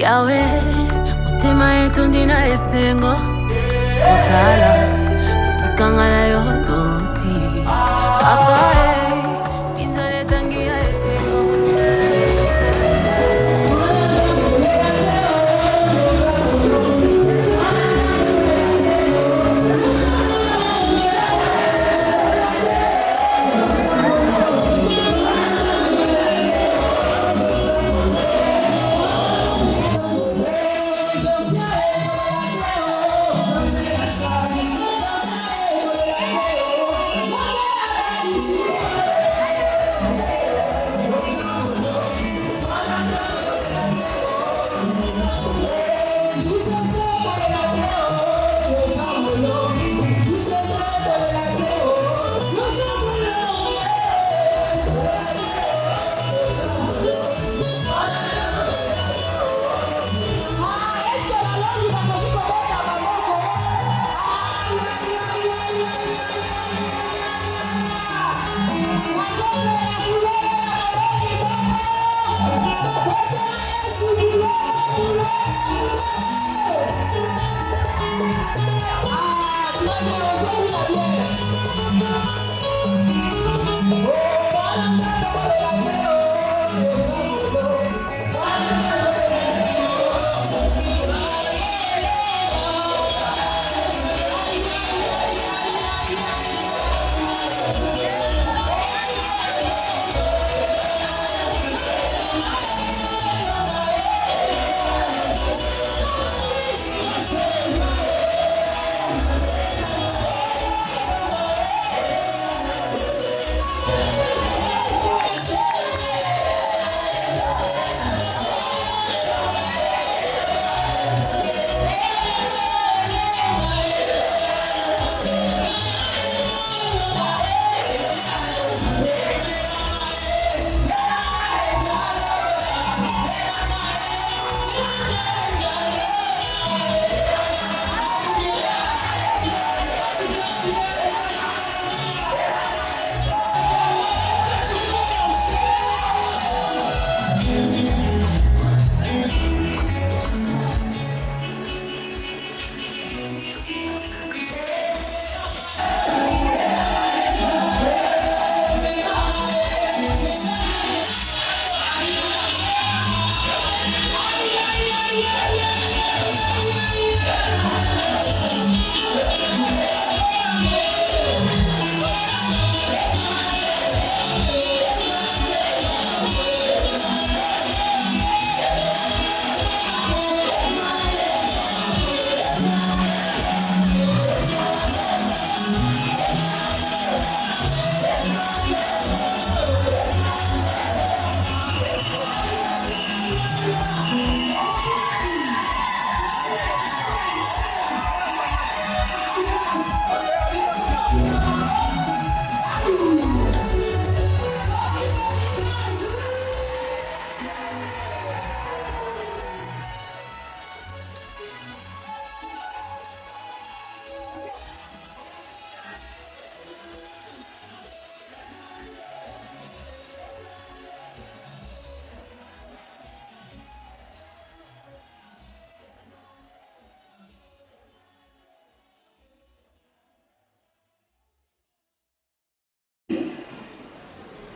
Yahweh, mutema yetu ndina esengo Otala, bisikangala yodoti Papa pinzale tangi ya esengo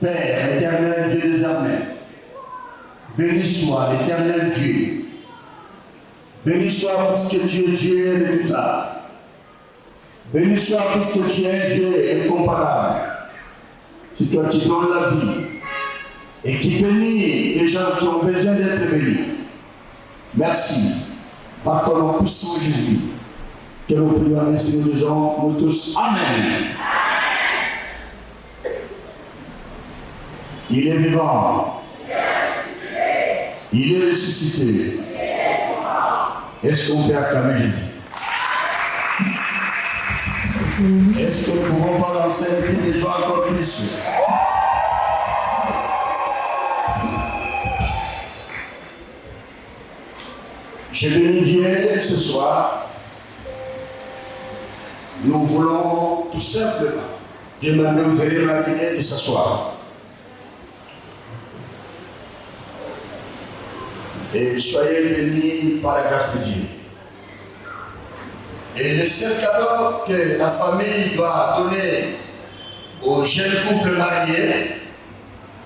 Père, éternel Dieu des armées, béni soit l'éternel Dieu. Béni soit puisque tu es Dieu redoutable. Béni soit puisque tu es Dieu incomparable. C'est toi qui donnes la vie et qui bénis les gens qui ont besoin d'être bénis. Merci. Par ton nom puissant Jésus, que nous prions ainsi nous disons, nous tous. Amen. Il est vivant. Il est ressuscité. Est-ce qu'on peut acclamer Jésus? Est-ce que nous pouvons pas lancer un cri de joie encore plus? Je bénis Dieu ce soir. Nous voulons tout simplement demander au Véry Martinet de s'asseoir. Et soyez bénis par la grâce de Dieu. Et le seul cadeau que la famille doit donner aux jeunes couples mariés,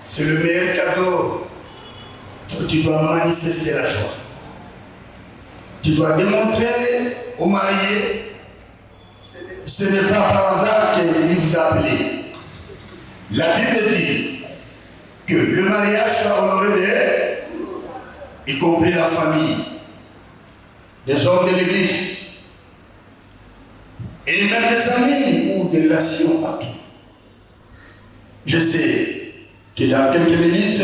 c'est le meilleur cadeau. Tu dois manifester la joie. Tu dois démontrer aux mariés, ce n'est pas par hasard qu'il vous a appelé. La Bible dit que le mariage soit honoré d'elle, y compris la famille, des hommes de l'église, et même des amis ou des relations partout. Je sais que dans quelques minutes,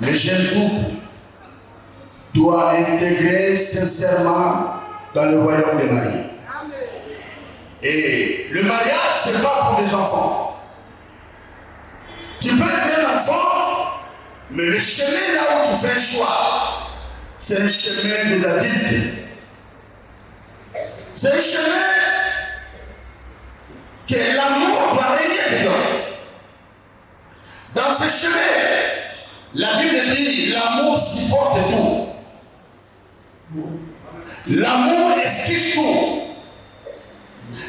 les jeunes couples doivent intégrer sincèrement dans le royaume des mariés. Et le mariage, ce n'est pas pour les enfants. Tu peux être un enfant, mais le chemin là où tu fais un choix, c'est le chemin des adultes. C'est le chemin que l'amour doit régner dedans. Dans ce chemin, la Bible dit l'amour supporte tout. L'amour esquive tout.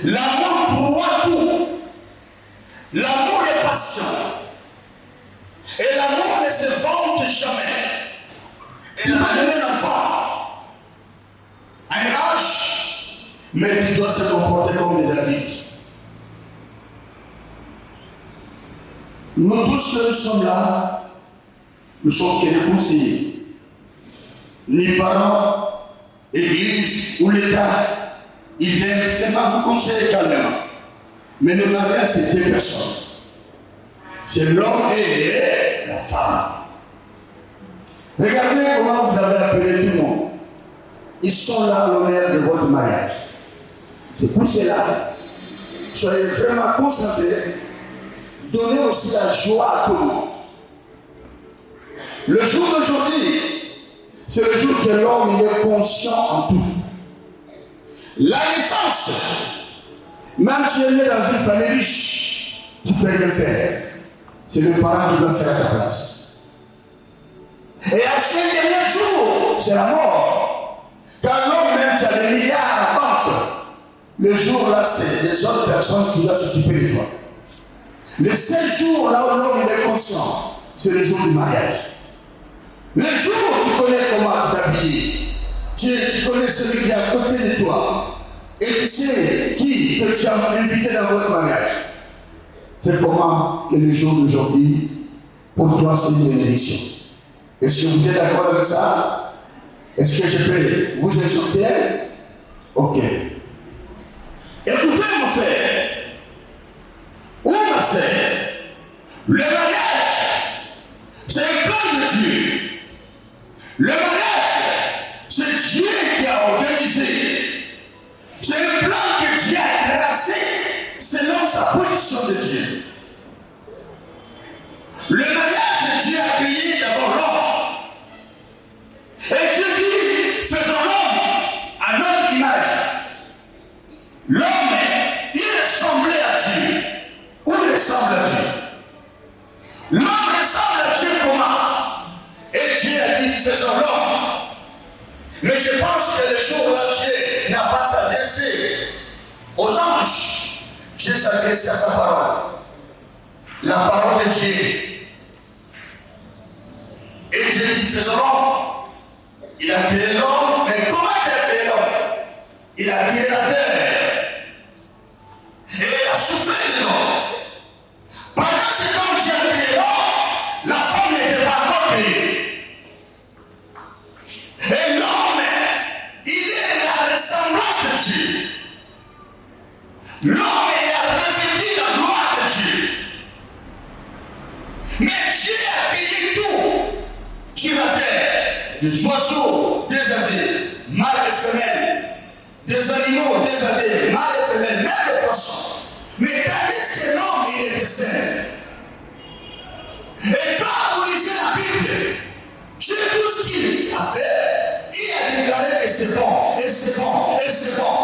L'amour pourvoit tout. L'amour est patient. Et l'amour ne se vante jamais. Et l'amour est un enfant. À un âge, mais tu dois se comporter comme des adultes. Nous tous que nous sommes là, nous sommes que des conseillers. Ni parents, église ou l'État, ils viennent seulement vous conseiller calmement. Mais le mariage, c'est deux personnes. C'est l'homme et la femme. Regardez comment vous avez appelé tout le monde. Ils sont là à l'honneur de votre mariage. C'est pour cela, soyez vraiment concentrés. Donnez aussi la joie à tout le monde. Le jour d'aujourd'hui, c'est le jour que l'homme est conscient en tout. La naissance, même si tu es né dans une famille riche, tu peux rien faire. C'est le parent qui doit faire à ta place. Et à ce dernier jour, c'est la mort. Quand l'homme même tu as des milliards à la banque, le jour là, c'est les autres personnes qui doivent s'occuper de toi. Le seul jour là où l'homme est conscient, c'est le jour du mariage. Le jour où tu connais comment t'habiller, tu connais celui qui est à côté de toi, et tu sais qui que tu as invité dans votre mariage. C'est comment que le jour d'aujourd'hui, pour toi, c'est une bénédiction. Est-ce que vous êtes d'accord avec ça? Est-ce que je peux vous exhorter? Ok. Écoutez, mon frère, ou ma sœur, le mariage, c'est un plan de Dieu. Le mariage, c'est Dieu qui a organisé. C'est un plan que Dieu a tracé selon sa position de Dieu. Le mariage, Dieu a créé d'abord l'homme. Et Dieu dit, faisons l'homme à notre image. L'homme, il ressemblait à Dieu. Où il ressemble à Dieu? L'homme ressemble à Dieu comment? Et Dieu a dit, faisons l'homme. Mais je pense que le jour-là, Dieu n'a pas s'adressé aux anges. Dieu s'adresse à sa parole. La parole de Dieu. Et Dieu dit, faisons l'homme. Il a créé l'homme, mais comment il a créé l'homme? Il a créé la terre. Et il a soufflé dedans. Pendant ce temps Dieu a créé l'homme, la femme n'était pas encore créée. Et l'homme, il est la ressemblance de Dieu. L'homme est la revêtu de la gloire de Dieu. Mais Dieu a créé tout sur la terre. Des oiseaux, des abeilles, mâles et femelles, des animaux, des abeilles, mâles et femelles, même des poissons. Mais tandis que l'homme, il était saint. Et quand vous lisez la Bible, sur tout ce qu'il a fait, il a déclaré que c'est bon, et c'est bon, et c'est bon.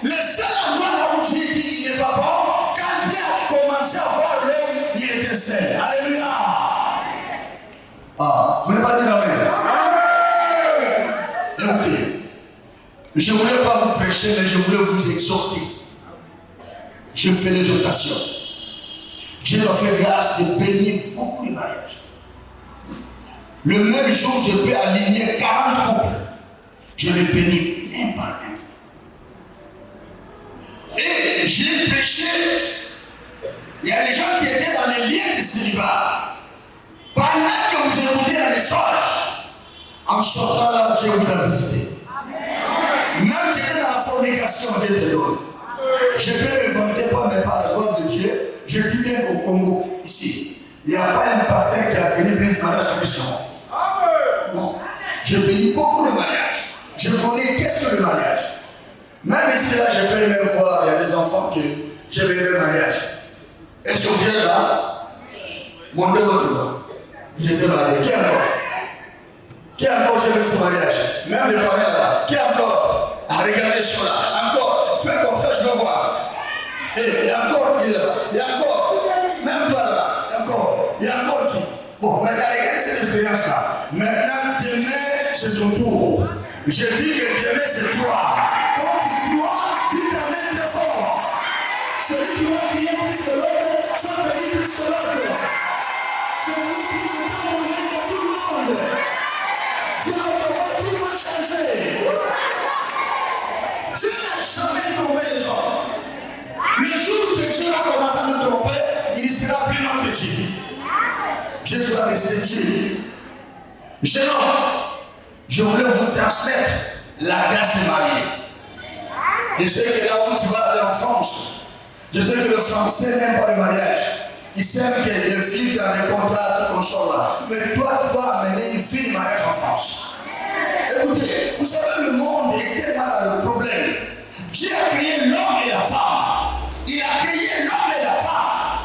Le seul endroit là où Dieu dit qu'il n'est pas bon, quand Dieu a commencé à voir l'homme, il était saint. Alléluia. Je ne voulais pas vous prêcher, mais je voulais vous exhorter. Je fais l'exhortation. Dieu m'a fait grâce de bénir beaucoup de mariages. Le même jour, je peux aligner 40 couples. Je les bénis un par un. Et j'ai prêché. Il y a des gens qui étaient dans les liens de célibat. Pendant que vous écoutez le message, en sortant là, Dieu vous a visité. Même si j'étais dans la fornication, Dieu te donne. Je peux me vanter pas, mais par la gloire de Dieu, je dis bien qu'au Congo, ici, il n'y a pas un pasteur qui a béni plus de mariage que mission. Non. Je bénis beaucoup de mariages. Je connais qu'est-ce que le mariage. Même ici, là, je peux même voir, il y a des enfants que j'ai béni le mariage. Est-ce que vous êtes là? Montez votre main. Vous êtes marié. Qui encore? Qui encore j'ai béni ce mariage? Même les parents là. Qui encore? Regardez sur là. Encore. Fais comme ça, je veux voir. Et encore, il est là. Et encore. Même pas là. Et encore. Il y a encore qui? Bon, maintenant, regardez cette expérience-là. Maintenant, demain, c'est ton tour. Je dis que demain, c'est toi. Quand tu crois, il t'amène de fort. Celui qui va prier plus que l'autre, ça bénit plus que l'autre. Celui qui va donner à tout le monde. Dieu va tout va changer. Dieu n'a jamais trompé les gens. Le jour que Dieu va commencer à nous tromper, il sera plus loin que Dieu. Dieu doit rester Dieu. Jeune homme, je voulais vous transmettre la grâce de Marie. Je sais que là où tu vas aller en France, je sais que le Français n'aime pas le mariage. Il sait que les filles dans les contrats, tout comme ça là. Mais toi, tu dois amener une fille de mariage en France. Écoutez, vous savez, le monde est tellement dans le problème. Dieu a créé l'homme et la femme. Il a créé l'homme et la femme.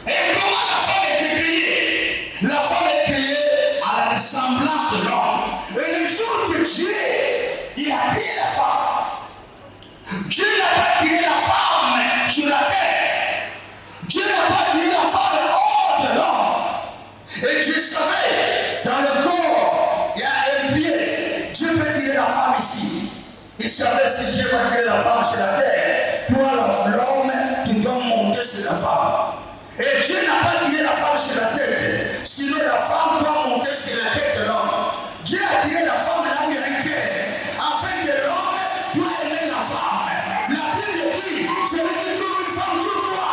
Et comment la femme a été créée? La femme est créée à la ressemblance de l'homme. Et le jour que Dieu, il a créé la femme, Dieu n'a pas créé la femme sur la terre. Dieu n'a pas créé la femme hors de l'homme. Et Dieu savait, dans le corps, il y a un pied. Dieu peut créer la femme ici. Il savait si Dieu va créer la femme sur la terre. Toi, l'homme, tu dois monter sur la femme. Et Dieu n'a pas tiré la femme sur la tête. Sinon, la femme doit monter sur la tête de l'homme. Dieu a tiré la femme là où il y a un cœur. Afin que l'homme doit aimer la femme. La Bible dit, celui qui trouve une femme trouve quoi?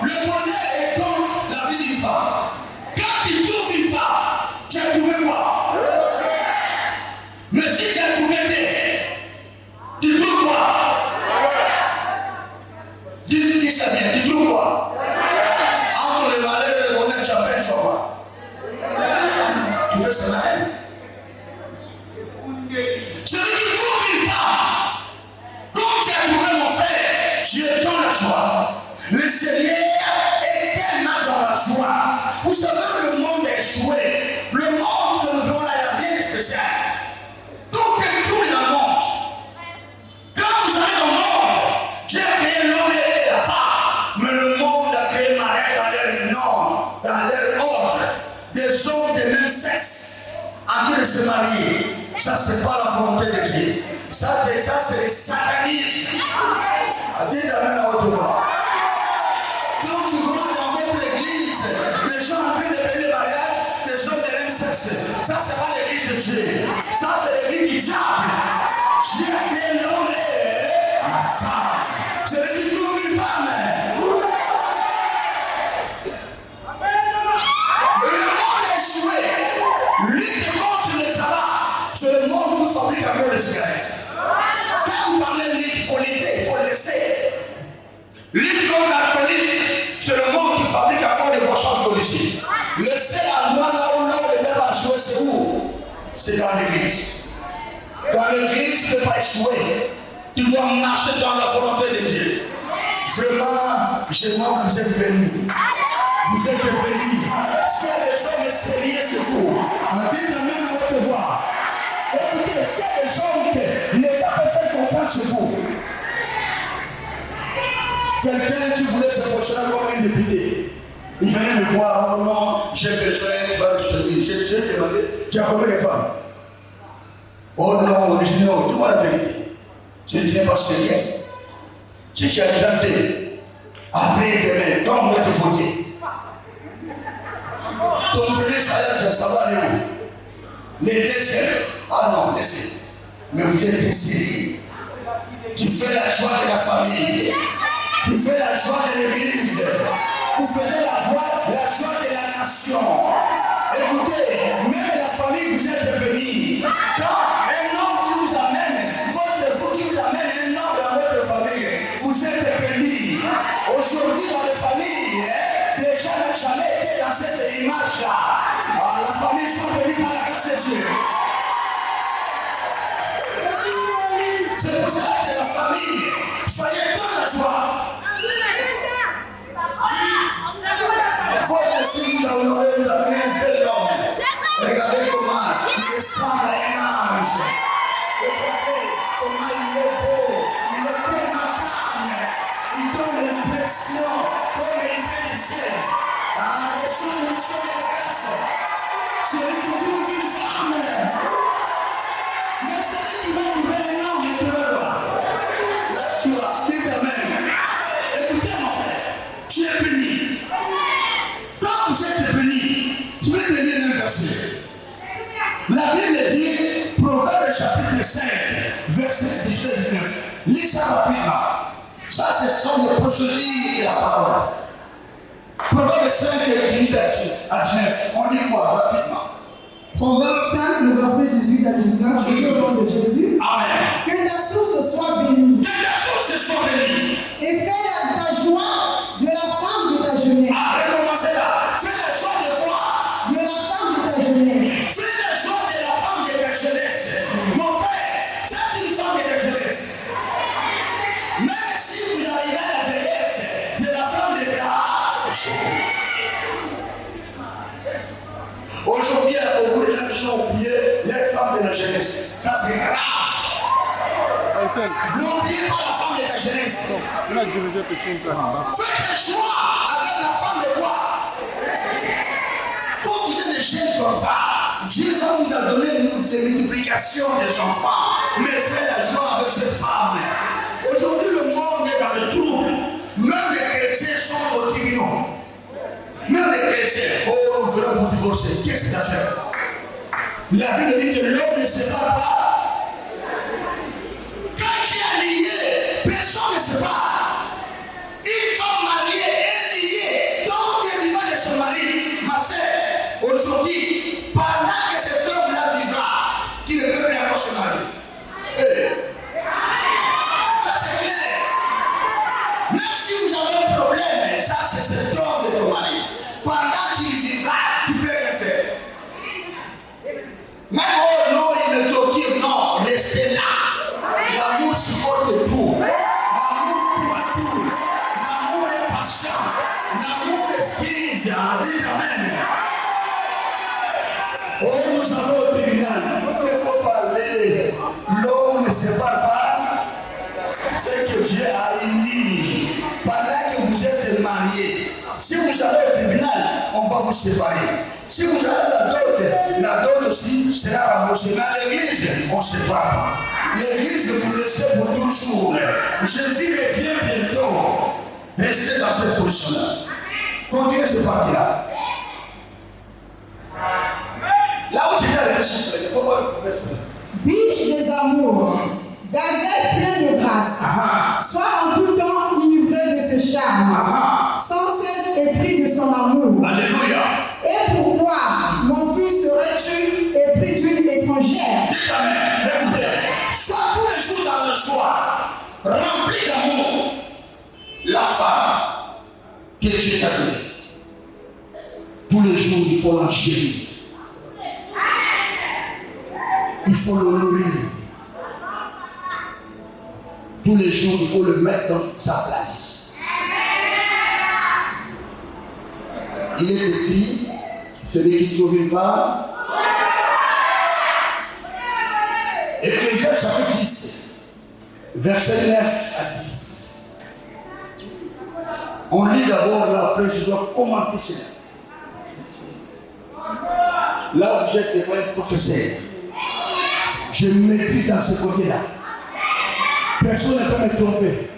Le bonheur est dans la vie d'une femme. Quand tu trouves une femme, tu as trouvé quoi? Mais si tu as trouvé tu trouves quoi? Dis ça bien, tu trouves quoi? Entre le malheur et le bonheur, tu as fait un choix. Tu fais cela. Celui qui trouve une femme, comme tu as trouvé mon frère, tu es dans la joie. Le Seigneur est tellement dans la joie. Vous savez, le monde est échoué. Le monde que nous avons là, il n'y a rien de spécial. Tout est tout dans le monde. Quand vous allez dans le monde, Dieu a créé l'homme et la femme. Mais le monde a créé mariage dans leur norme, dans leur ordre. Des hommes de même sexe en train de se marier. Ça, c'est pas la volonté de Dieu. Ça c'est le satanisme. Dites amen à votre voix. Donc, tu vois dans votre église, des gens en train de faire le mariage, des hommes de même sexe. Ça, c'est pas l'église de Dieu. Ça, c'est l'église du diable. Dieu a créé l'homme et la femme. Celui qui trouve une femme. Et le monde est échoué. Lutte contre le tabac. C'est le monde qui fabrique encore les cigarettes. Quand vous parlez de lutte, il faut lutter, il faut le laisser. Lutte contre l'alcoolisme, c'est le monde qui fabrique encore des boissons alcoolisées. Le seul endroit là où l'homme ne peut pas jouer, c'est où? C'est dans l'église. Dans l'église, tu ne peux pas échouer. Tu dois marcher dans la volonté de Dieu. Vraiment, vous êtes bénis. Vous êtes bénis. Si les gens me sérieux sur vous, dites même à votre voix. Écoutez, si les gens qui n'ont pas fait confiance sur vous, quelqu'un qui voulait se projeter comme un député, Il venait me voir, oh non, j'ai besoin, j'ai demandé, tu as combien de femmes? Oh non, je dis non, dis-moi la vérité. Je dis, tu n'es pas sérieux. Si tu as chanté, après demain, quand on va te voter, ton premier salaire, ça va aller où? Les deuxièmes, ah non, laissez. Mais vous êtes sérieux. Tu fais la joie de la famille. Tu fais la joie de l'église. Vous faisiez la joie de la nation. Écoutez, même la famille, vous êtes bénis. Quand un homme qui vous amène, vous qui vous amène un homme dans votre famille, vous êtes bénis. Aujourd'hui, dans les familles, les gens n'ont jamais été dans cette image-là. La famille sont bénies par la grâce de Dieu. C'est pour cela que la famille, soyez dans la joie. Votre fille, vous avez un bel homme. Regardez comment il ressemble à un ange. Regardez comment il est beau. Il est tellement calme. Il donne l'impression comme il fait du ciel. Reçoit une chose de grâce. Celui qui trouve une femme. Mais celui qui va trouver un homme, il te le voit. Là, tu vas, dis toi-même. Écoutez, mon frère, tu es béni. Quand vous êtes béni, je vais te lire un verset. La Bible dit, Proverbe chapitre 5, verset 19. Lis ça rapidement. Ça, ce sont les procédures de la parole. Proverbe 5, 18 à 19. On dit quoi rapidement? Proverbe 5, le verset 18 à 19, et au nom de Jésus. Amen. Que ta source soit bénie. Que ta source soit bénie. Et fais ta joie de la femme de ta jeunesse. Recommencez là. Fais la joie de quoi? De la femme de ta jeunesse. Fais la joie de la femme de ta jeunesse. Mon frère, ça c'est une femme de ta jeunesse. Même si vous arrivez à la vieillesse, c'est la femme de ta jeunesse. Aujourd'hui, il y a beaucoup de gens qui ont oublié les femmes de la jeunesse. Ça c'est grave. N'oubliez pas la femme de ta jeunesse. Fais tes choix avec la femme de quoi? Quand vous êtes des jeunes comme ça, Dieu va vous a donné des multiplications des enfants. Mais fais la joie avec cette femme. Aujourd'hui, le monde est dans le trouble. Même les chrétiens sont au tribunal. Même les chrétiens, oh, nous voulons vous divorcer. Qu'est-ce qu'il a fait? La Bible dit que l'homme ne sépare pas. Quand tu es lié, personne ne sépare. Une femme mariée est liée. Donc, il vivra de son mari. Ma sœur, aujourd'hui, pendant que cet homme-là vivra, tu ne peux plus avoir ce mari. Ça, c'est clair. Même si vous avez un problème, ça, c'est cet homme de ton mari. Pendant qu'il vivra, tu ne peux rien faire. Même oh non, il ne t'occupe, non, restez là. L'amour supporte tout. L'amour croit tout. L'amour est patient. L'amour excuse. Dis amen. Oh, nous allons au tribunal. Il faut parler. L'homme ne sépare pas ce que Dieu a uni. Pendant que vous êtes mariés, si vous allez au tribunal, on va vous séparer. Si vous allez la dot aussi sera remboursée. Mais à l'église, on ne sépare pas. L'église, vous restez pour toujours. Jésus revient bientôt. Restez dans cette position-là. Continuez ce parti-là. Là où tu es allé, il ne faut pas le professeur. Biche des amours, gazelle pleine de grâce. Sois en tout temps enivré de ce charme. Sans cesse épris de son amour. Alléluia. Et pourquoi, mon fils, serais-tu épris d'une étrangère? Amen. Écoutez, sois tous les jours dans le choix, rempli d'amour, la femme que Dieu t'a donnée. Tous les jours, il faut l'enchérir. Il faut le nourrir. Tous les jours, il faut le mettre dans sa place. Il est écrit, celui qui trouve une femme. Éphésiens chapitre 10, verset 9 à 10. On lit d'abord, là, après je dois commenter cela. Là, vous êtes devant un professeur. Je me maîtrise dans ce côté-là. Personne ne peut me tromper.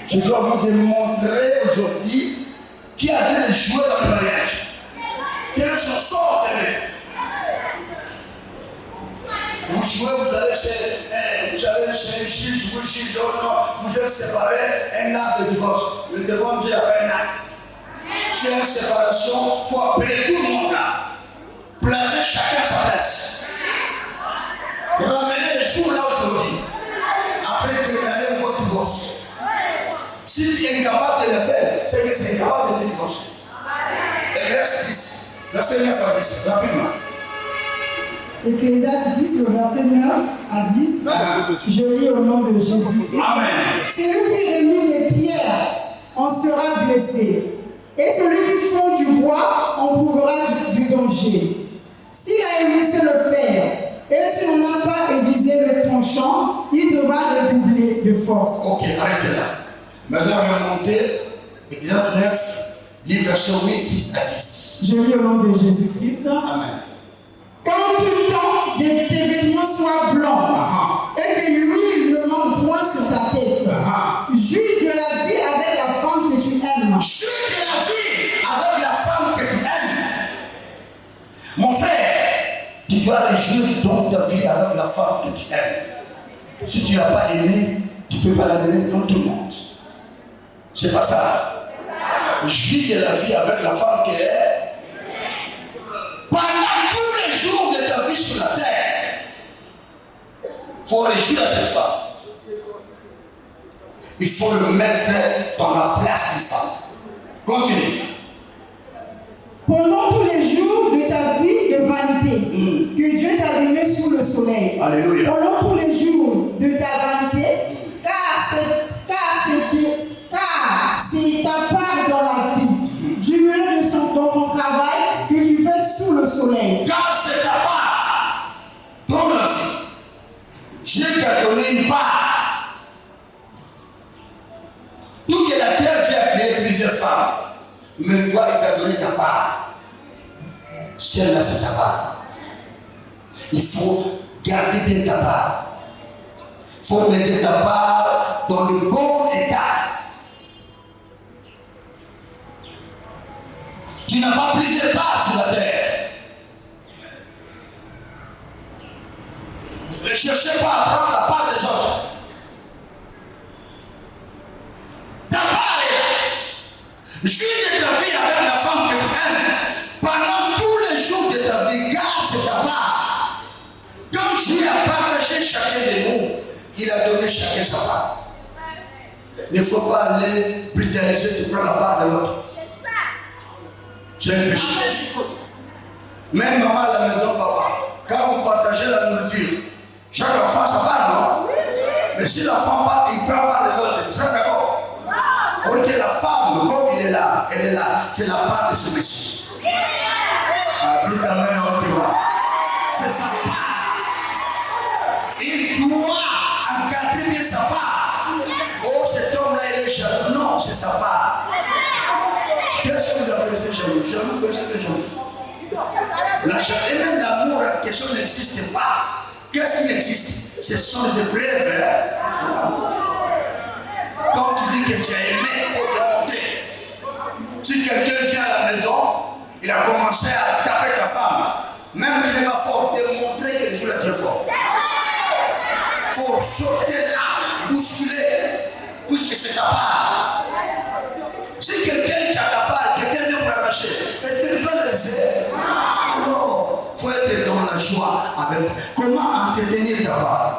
Je dois vous démontrer aujourd'hui qui a dû jouer dans le mariage. Quel est son sort d'aimer. Vous jouez, vous allez chez un juge, vous juge, vous êtes séparés, un acte de divorce. Le devant Dieu appelle un acte. C'est une séparation, il faut appeler tout le monde là. Placer chacun à sa place. Ramener les jours là aujourd'hui. Après terminer votre divorce. Si tu es incapable de le faire, c'est que c'est incapable de faire divorce. Ecclésiaste 10, verset 9 à 10, rapidement. Ecclésiaste 10, le verset 9 à 10. Je lis au nom de Jésus. Amen. Celui qui remue des pierres en sera blessé. Et celui qui fond du bois encourra du danger. S'il a émoussé le fer, et si on n'a pas aiguisé le tranchant, il devra redoubler de force. Ok, arrêtez là. Maintenant, remontez, Ecclésiaste 9, livre verset 8 à 10. Je lis au nom de Jésus-Christ. Amen. Quand tout le temps tes vêtements soient blancs, et que l'huile ne manque point sur ta tête, jouis de la vie avec la femme que tu aimes. Jouis de la vie avec la femme que tu aimes. Mon frère, tu dois réjouir donc ta vie avec la femme que tu aimes. Si tu n'as pas aimé, tu ne peux pas la donner devant tout le monde. C'est pas ça. Jouis de la vie avec la femme qui est. Pendant tous les jours de ta vie sur la terre, il faut réjouir à cette femme. Il faut le mettre dans la place d'une femme. Continue. Pendant tous les jours de ta vie de vanité, que Dieu t'a donné sous le soleil. Alléluia. Pendant tous les jours de ta vanité, car c'est ta part dans la vie. Du milieu de ton travail que tu fais sous le soleil. Car c'est ta part dans la vie. Dieu t'a donné une part. Toute la terre, Dieu a créé plusieurs femmes. Mais toi, il t'a donné ta part. Celle-là, c'est ta part. Il faut garder bien ta part. Il faut mettre ta part dans le bon état. Tu n'as pas plusieurs parts sur la terre. Ne cherchez pas à prendre la part des autres. Ta part est là. Jouis de ta vie avec la femme que tu aimes. Pendant tous les jours de ta vie, car c'est ta part. Quand Dieu a partagé chacun de nous, il a donné chacun sa part. Il ne faut pas aller brutaliser, tu prends la part de l'autre. C'est un péché. Même maman à la maison, papa, quand vous partagez la nourriture, chaque enfant sa part, non? Mais si l'enfant part, il prend part de l'autre, il sera d'accord. Or que la femme, comme il est là, elle est là, c'est la part de ce monsieur. Dis ta main en toi. C'est sa part. Il doit encadrer bien sa part. Oh, cet homme-là, il est jaloux. Non, c'est sa part. Qu'est-ce que vous appelez ce jaloux? Jaloux, qu'est-ce que jaloux? Et même l'amour en question n'existe pas. Qu'est-ce qui existe? Ce sont les épreuves de l'amour. Quand tu dis que tu as aimé, il faut demander. Si quelqu'un vient à la maison, il a commencé à taper ta femme, même qu'il n'est pas fort, démontrer que le jour est très fort. Il faut sauter là, bousculer, puisque c'est ta part. Si quelqu'un t'a ta part, quelqu'un vient pour arracher, est-ce que tu peux le laisser? Alors, il faut être dans la joie avec comment entretenir ta part.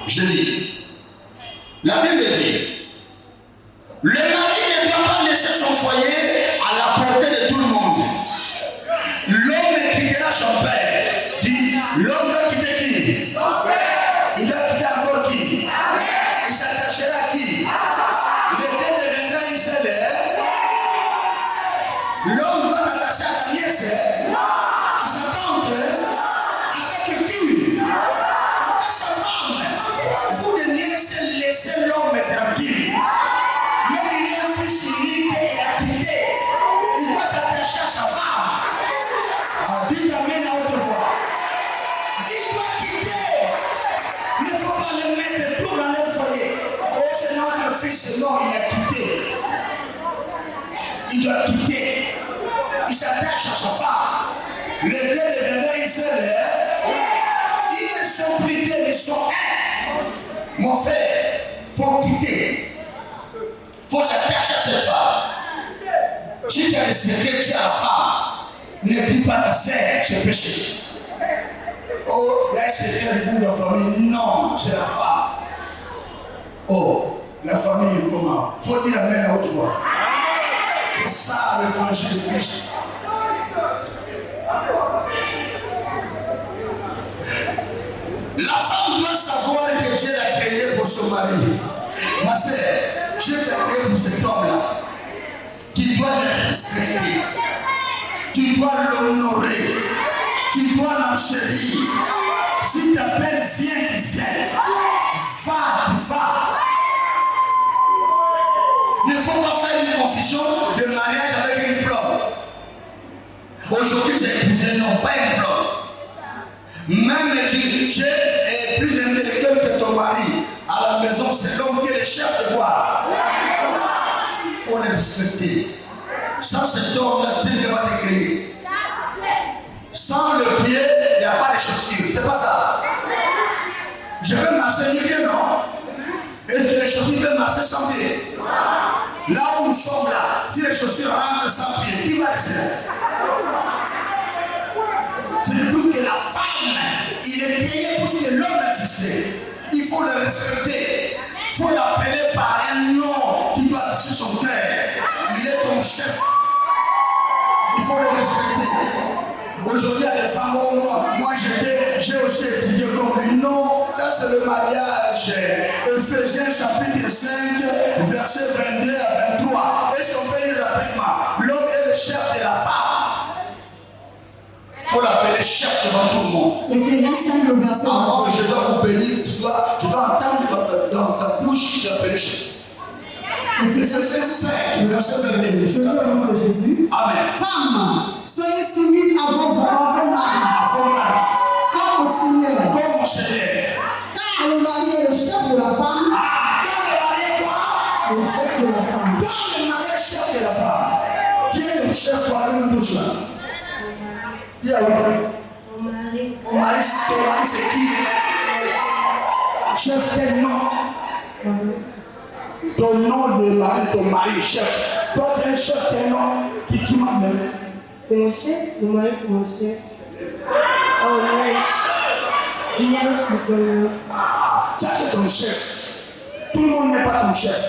Je dis, la Bible dit, le mari ne doit pas laisser son foyer à la portée de tout le monde. L'homme quittera son père. Dit, l'homme va quitter qui? Il va quitter encore qui? Il s'attachera à qui? L'été deviendra une seule. L'homme va s'attacher à sa nièce, à sa tante, avec qui? À sa femme. Dites amen à haute voix. Il doit quitter. Il ne faut pas le mettre tout dans le foyer. Oh, c'est notre fils. Non, il a quitté. Il doit quitter. Il s'attache à sa femme. Les deux deviendront une seule. Ils sont plus deux, ils sont un. Mon frère, il faut quitter. Il faut s'attacher à cette femme. Si tu as respecté, tu as la femme. Ne dis pas ta sœur, c'est péché. Oh, là, c'est un bout de la famille. Non, c'est la femme. Oh, la famille, comment? Faut dire la main à haute voix. C'est ça, le Jésus-Christ. La femme doit savoir que Dieu l'a créé pour son mari. Ma sœur, Dieu t'a créé pour cet homme-là. Tu dois le respecter. Tu dois l'honorer. Tu dois l'enchérir. Si t'appelles, viens, tu viens. Va, tu vas. Il ne faut pas faire une confusion de mariage avec une diplôme. Aujourd'hui, tu es épousé, non, pas un diplôme. Même tu es plus intellectuel que ton mari. À la maison, c'est l'homme qui est le chef de quoi. Il faut le respecter. Sans cet homme-là, Dieu ne va pas te créer. Sans le pied, il n'y a pas de chaussures. C'est pas ça. Je vais marcher nu pied, non? Est-ce que les chaussures peuvent marcher sans pied? Là où nous sommes là, si les chaussures rentrent sans pied, qui va rester? C'est plus que la femme, il est créé pour que l'homme existe. Il faut le respecter. Il faut l'appeler par un nom qui doit toucher son cœur. Il est ton chef. Il faut le respecter. Aujourd'hui, il y a des femmes comme moi, j'ai aussi étudié comme lui. Non, ça c'est le mariage. Ephésiens chapitre 5, verset 22 à 23. Est-ce qu'on peut lire rapidement? L'homme est le chef de la femme. Il faut l'appeler chef devant tout le monde. Ephésiens 5, le verset 22. Avant, je dois vous bénir, je dois entendre dans ta bouche l'appeler chef. Ephésiens 5, verset 22. Je veux le nom de Jésus. Amen. Femmes, soyez soumises à vos maris, comme au Seigneur. Comme mon Seigneur. Car le mari est le chef de la femme. Dans le mari est quoi? Le chef de la femme. Dans le mari est chef de la femme. Qui est le chef pour aller nous tous là? Il y a Mon mari. ton mari, c'est qui? Chef, quel nom? Ton nom de mari, ton mari, chef. Toi, tu es un chef, quel nom? Qui m'amène? C'est mon chef. Mon mari, c'est mon chef. Oh, il y a le Ça, c'est ton chef. Tout le monde n'est pas ton chef.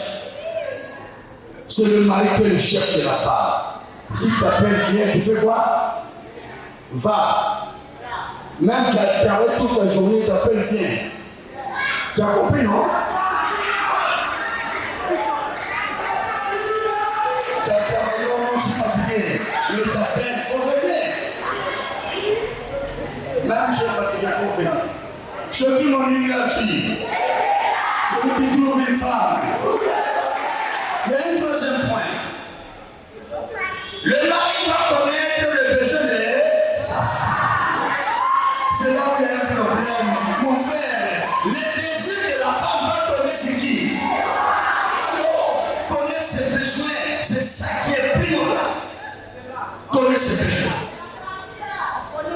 C'est le mari qui est le chef de la femme. Si tu t'appelles, viens, tu fais quoi? Va. Même tu as travaillé toute la journée, tu t'appelles, viens. Tu as compris, non? Tu as travaillé, je suis fatigué. Il t'appelle, il faut venir. Même je suis fatigué, il faut venir. Ceux qui m'ont énergie, celui qui trouve une femme. Il y a un deuxième point. Le mari doit connaître le besoin de sa femme. C'est là où il y a un problème. Mon frère, le désir de la femme doit connaître c'est qui? Alors, connaître ses besoins, c'est ça qui est primordial. Connaître ses besoins.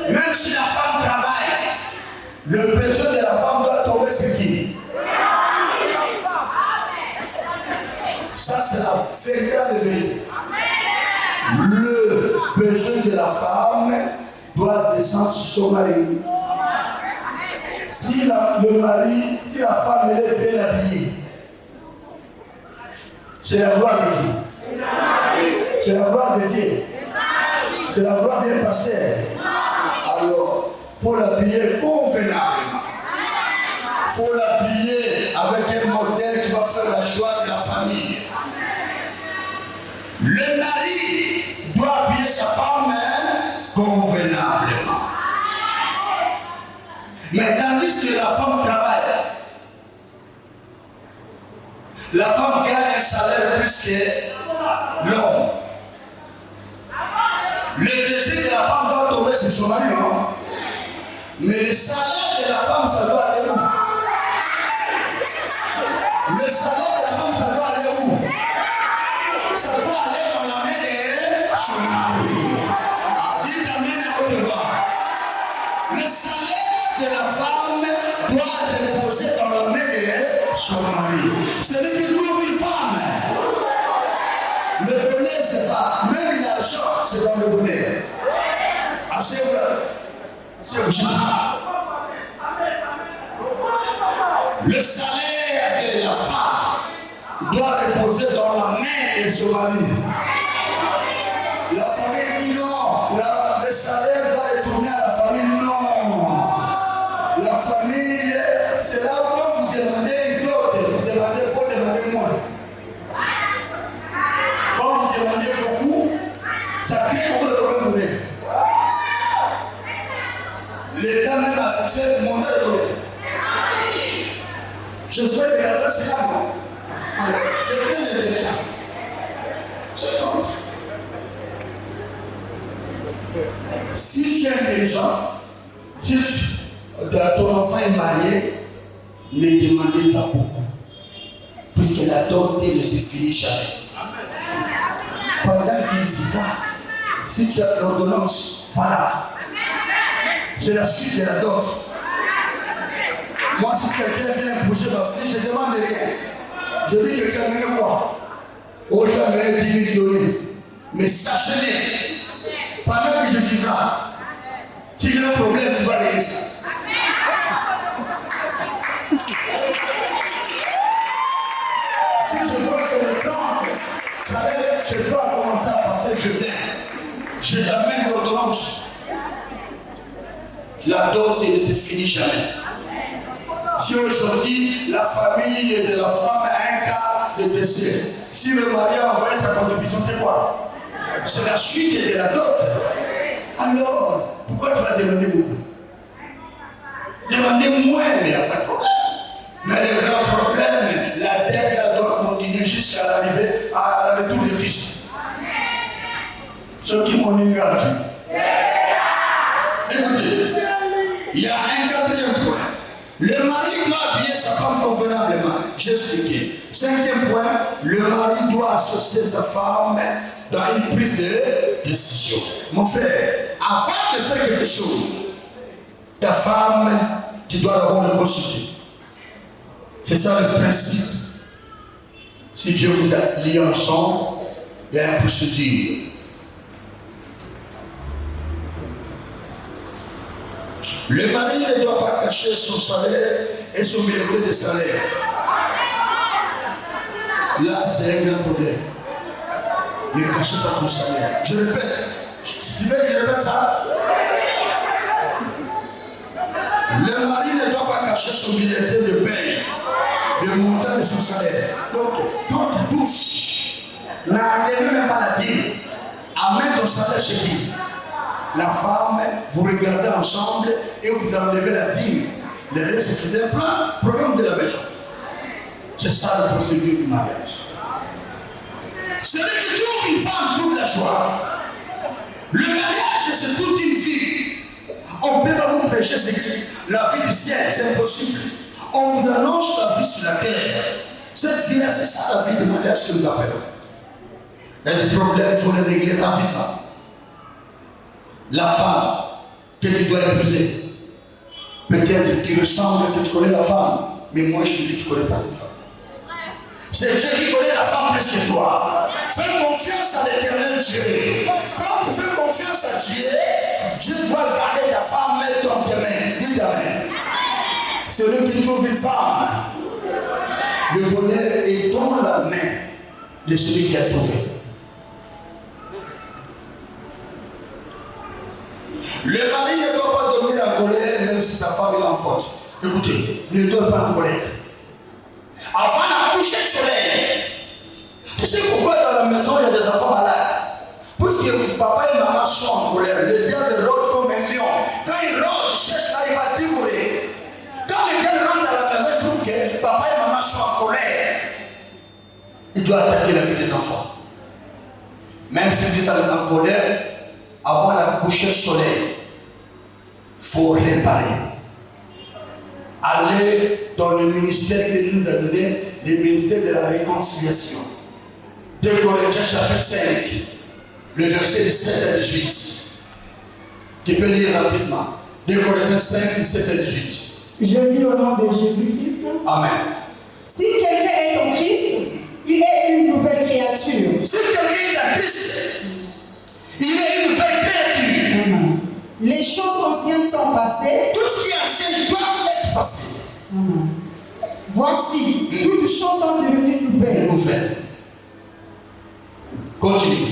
Même si la femme travaille, le besoin de la femme doit tomber c'est qui? Ça, c'est la véritable vérité. Le besoin de la femme doit descendre sur son mari. Si la femme elle est bien habillée, c'est la gloire de qui? C'est la gloire de Dieu. C'est la gloire d'un pasteur. Alors, il faut l'habiller convenablement. Il faut l'habiller avec un modèle qui va faire la joie de la famille. Le mari doit habiller sa femme convenablement. Mais tandis que la femme travaille, la femme gagne un salaire plus que l'homme. Le désir de la femme doit tomber sur son mari, non? Mais le salaire de la femme, ça doit aller où? Le salaire de la femme, ça doit aller où? Ça doit aller dans la main de son mari. Ah, dites amen à haute voix. Le salaire de la femme doit reposer dans la main de son mari. C'est-à-dire qu'il trouve une femme. Le bonheur, c'est pas. Même l'argent, c'est dans le bonheur. Ah, c'est vrai. C'est vrai. Le salaire de la femme doit reposer dans la main de son mari. La famille dit non. Le salaire doit retourner à la famille. Non. La famille, c'est là où quand vous demandez une dot, il faut demander moins. Quand vous demandez beaucoup, ça crée beaucoup de problèmes. L'État même a fixé le mandat de donner. Je souhaite regarder ce cas. Alors, c'est très intelligent. C'est comme ça. Si tu es intelligent, si ton enfant est marié, ne demandez pas beaucoup. Puisque la dot ne se finit jamais. Pendant qu'il vivra, si tu as l'ordonnance, voilà. C'est la suite de la dot. Moi, si quelqu'un vient imposer ma fille, je ne demande rien. Je dis que tu as amené quoi? Oh, j'ai amené 10 000 donnés. Mais sachez-le, pendant que je vivrai, si j'ai un problème, tu vas régler ça. Si je vois que le temps, ça veut dire que je dois commencer à passer, je viens. J'ai la même ordonnance. La dot ne se finit jamais. Si aujourd'hui la famille de la femme a un cas de décès, si le mari a envoyé sa contribution, c'est quoi? C'est la suite de la dot. Alors, pourquoi tu vas demander beaucoup? Demandez moins, mais il n'y a pas de problème. Mais le grand problème, la dette doit continuer jusqu'à l'arrivée, à la retour de Christ. Ceux qui m'ont engagé. Écoutez, il y a un quatrième point. Le mari doit habiller sa femme convenablement. J'ai expliqué. Cinquième point, le mari doit associer sa femme dans une prise de décision. Mon frère, avant de faire quelque chose, ta femme, tu dois d'abord le consulter. C'est ça le principe. Si Dieu vous a liés ensemble, il y a un procédure. Le mari ne doit pas cacher son salaire et son bulletin de salaire. Là, c'est un grand problème. Il ne cache pas ton salaire. Je répète. Tu veux que je répète ça? Le mari ne doit pas cacher son bulletin de paie, le montant de son salaire. Donc, quand tu touches, n'enlève même pas la dîme. Amène ton salaire chez qui? La femme, vous regardez ensemble et vous enlevez la dîme. Le reste, c'est un plan, programme de la maison. C'est ça la procédure du mariage. Celui qui trouve une femme trouve la joie. Le mariage, c'est toute une vie. On ne peut pas vous prêcher la vie du ciel, c'est impossible. On vous annonce la vie sur la terre. Cette vie-là, c'est ça la vie du mariage que nous appelons. Il y a des problèmes, il faut les régler rapidement. La femme que tu dois épouser, peut-être que tu ressembles que tu connais la femme, mais moi je te dis que tu ne connais pas cette femme. C'est Dieu qui connaît la femme plus que toi. Fais confiance à l'éternel Dieu. Quand tu fais confiance à Dieu, Dieu doit garder ta femme dans tes mains. Dis amen. Celui qui trouve une femme, le bonheur est dans la main de celui qui a trouvé. Le mari ne doit pas dormir en colère, même si sa femme est en faute. Écoutez, ne dort pas en colère. Avant la coucher soleil, tu sais pourquoi dans la maison il y a des enfants malades? Puisque papa et maman sont en colère, le diable rôde comme un lion. Quand il rôde, il cherche là, il va dévorer. Quand le diable rentre dans la maison, il trouve que papa et maman sont en colère. Il doit attaquer la vie des enfants. Même si vous êtes en colère, avant la coucher soleil, faut réparer. Allez dans le ministère que Dieu nous a donné, le ministère de la réconciliation. 2 Corinthiens chapitre 5, le verset 17 à 18. Tu peux lire rapidement. 2 Corinthiens 5, 17 à 18. Je lis au nom de Jésus-Christ. Amen. Si quelqu'un est en Christ, il est une nouvelle créature. Si quelqu'un est en Christ, il est une nouvelle créature. Amen. Les choses anciennes sont passées. Tout ce qui est ancien doit être passé. Amen. Voici, toutes choses sont devenues nouvelles. Nouvelle. Continue.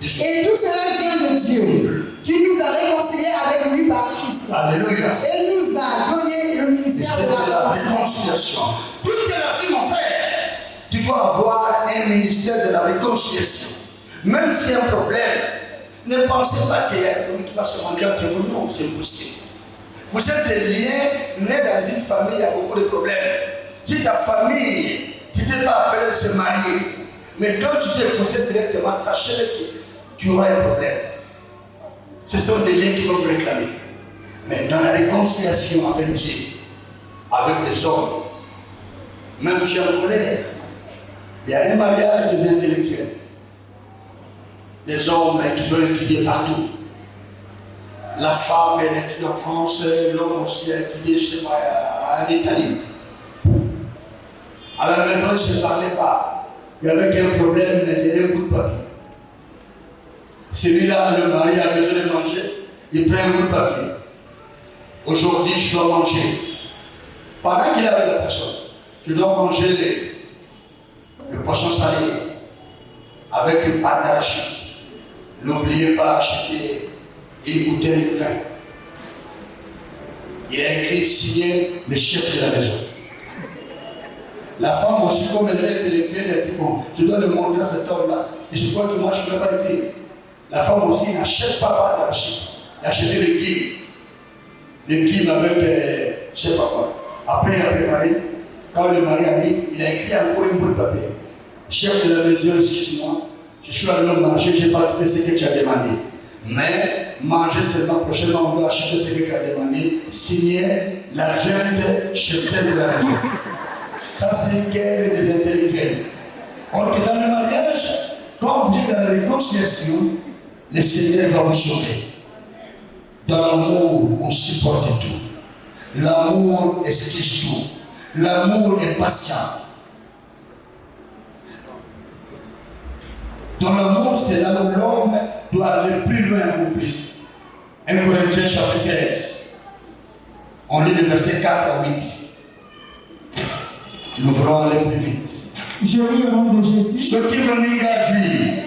Et tout cela vient de Dieu, qui nous a réconciliés avec lui par Christ. Alléluia. Et nous a donné le ministère de la réconciliation. Tout ce que la fille m'a fait, tu dois avoir un ministère de la réconciliation. Même s'il y a un problème, ne pensez pas qu'il y a un problème qui va se rendre entre vous. Non, c'est impossible. Vous êtes des liens nés dans une famille, il y a beaucoup de problèmes. Si ta famille, tu n'es pas appelé de se marier, mais quand tu t'es posé directement, sachez que tu auras un problème. Ce sont des liens qui vont vous réclamer. Mais dans la réconciliation avec Dieu, avec les hommes, même si en colère, il y a un mariage des intellectuels. Les hommes qui veulent étudier partout. La femme, elle étudie en France, l'homme aussi a étudié chez moi en Italie. À la maison, ils ne se parlaient pas. Il y avait qu'un problème, il y avait un bout de papier. Celui-là, le mari a besoin de manger, il prend un bout de papier. Aujourd'hui, je dois manger. Pendant qu'il est avec la personne, je dois manger le poisson salé avec une pâte d'arachide. N'oubliez pas d'acheter une bouteille de vin. Il a écrit, signé le chef de la maison. La femme aussi, comme elle est intellectuelle, elle dit, bon, je dois le montrer à cet homme-là. Et je crois que moi, je ne peux pas écrire. La femme aussi n'achète pas pâte d'arachide. Elle a acheté le guim. Le guim avec, je ne sais pas quoi. Après, il a préparé. Quand le mari arrive, il a écrit encore un bout de papier. Chef de la maison, excuse-moi. Je suis allé manger, je n'ai pas trouvé ce que tu as demandé. Mais manger seulement prochainement, on doit acheter ce que tu as demandé. Signer la jeune chef de la maison. Ça, c'est une guerre des intellectuels. Or que dans le mariage, quand vous êtes dans la réconciliation, le Seigneur va vous sauver. Dans l'amour, on supporte tout. L'amour exige tout. L'amour est patient. Dans l'amour, c'est là où l'homme doit aller plus loin ou plus. 1 Corinthiens chapitre 13. On lit le verset 4 à 8. Nous voulons aller plus vite. Je lis au nom de Jésus. Ce qui me ligue à Dieu.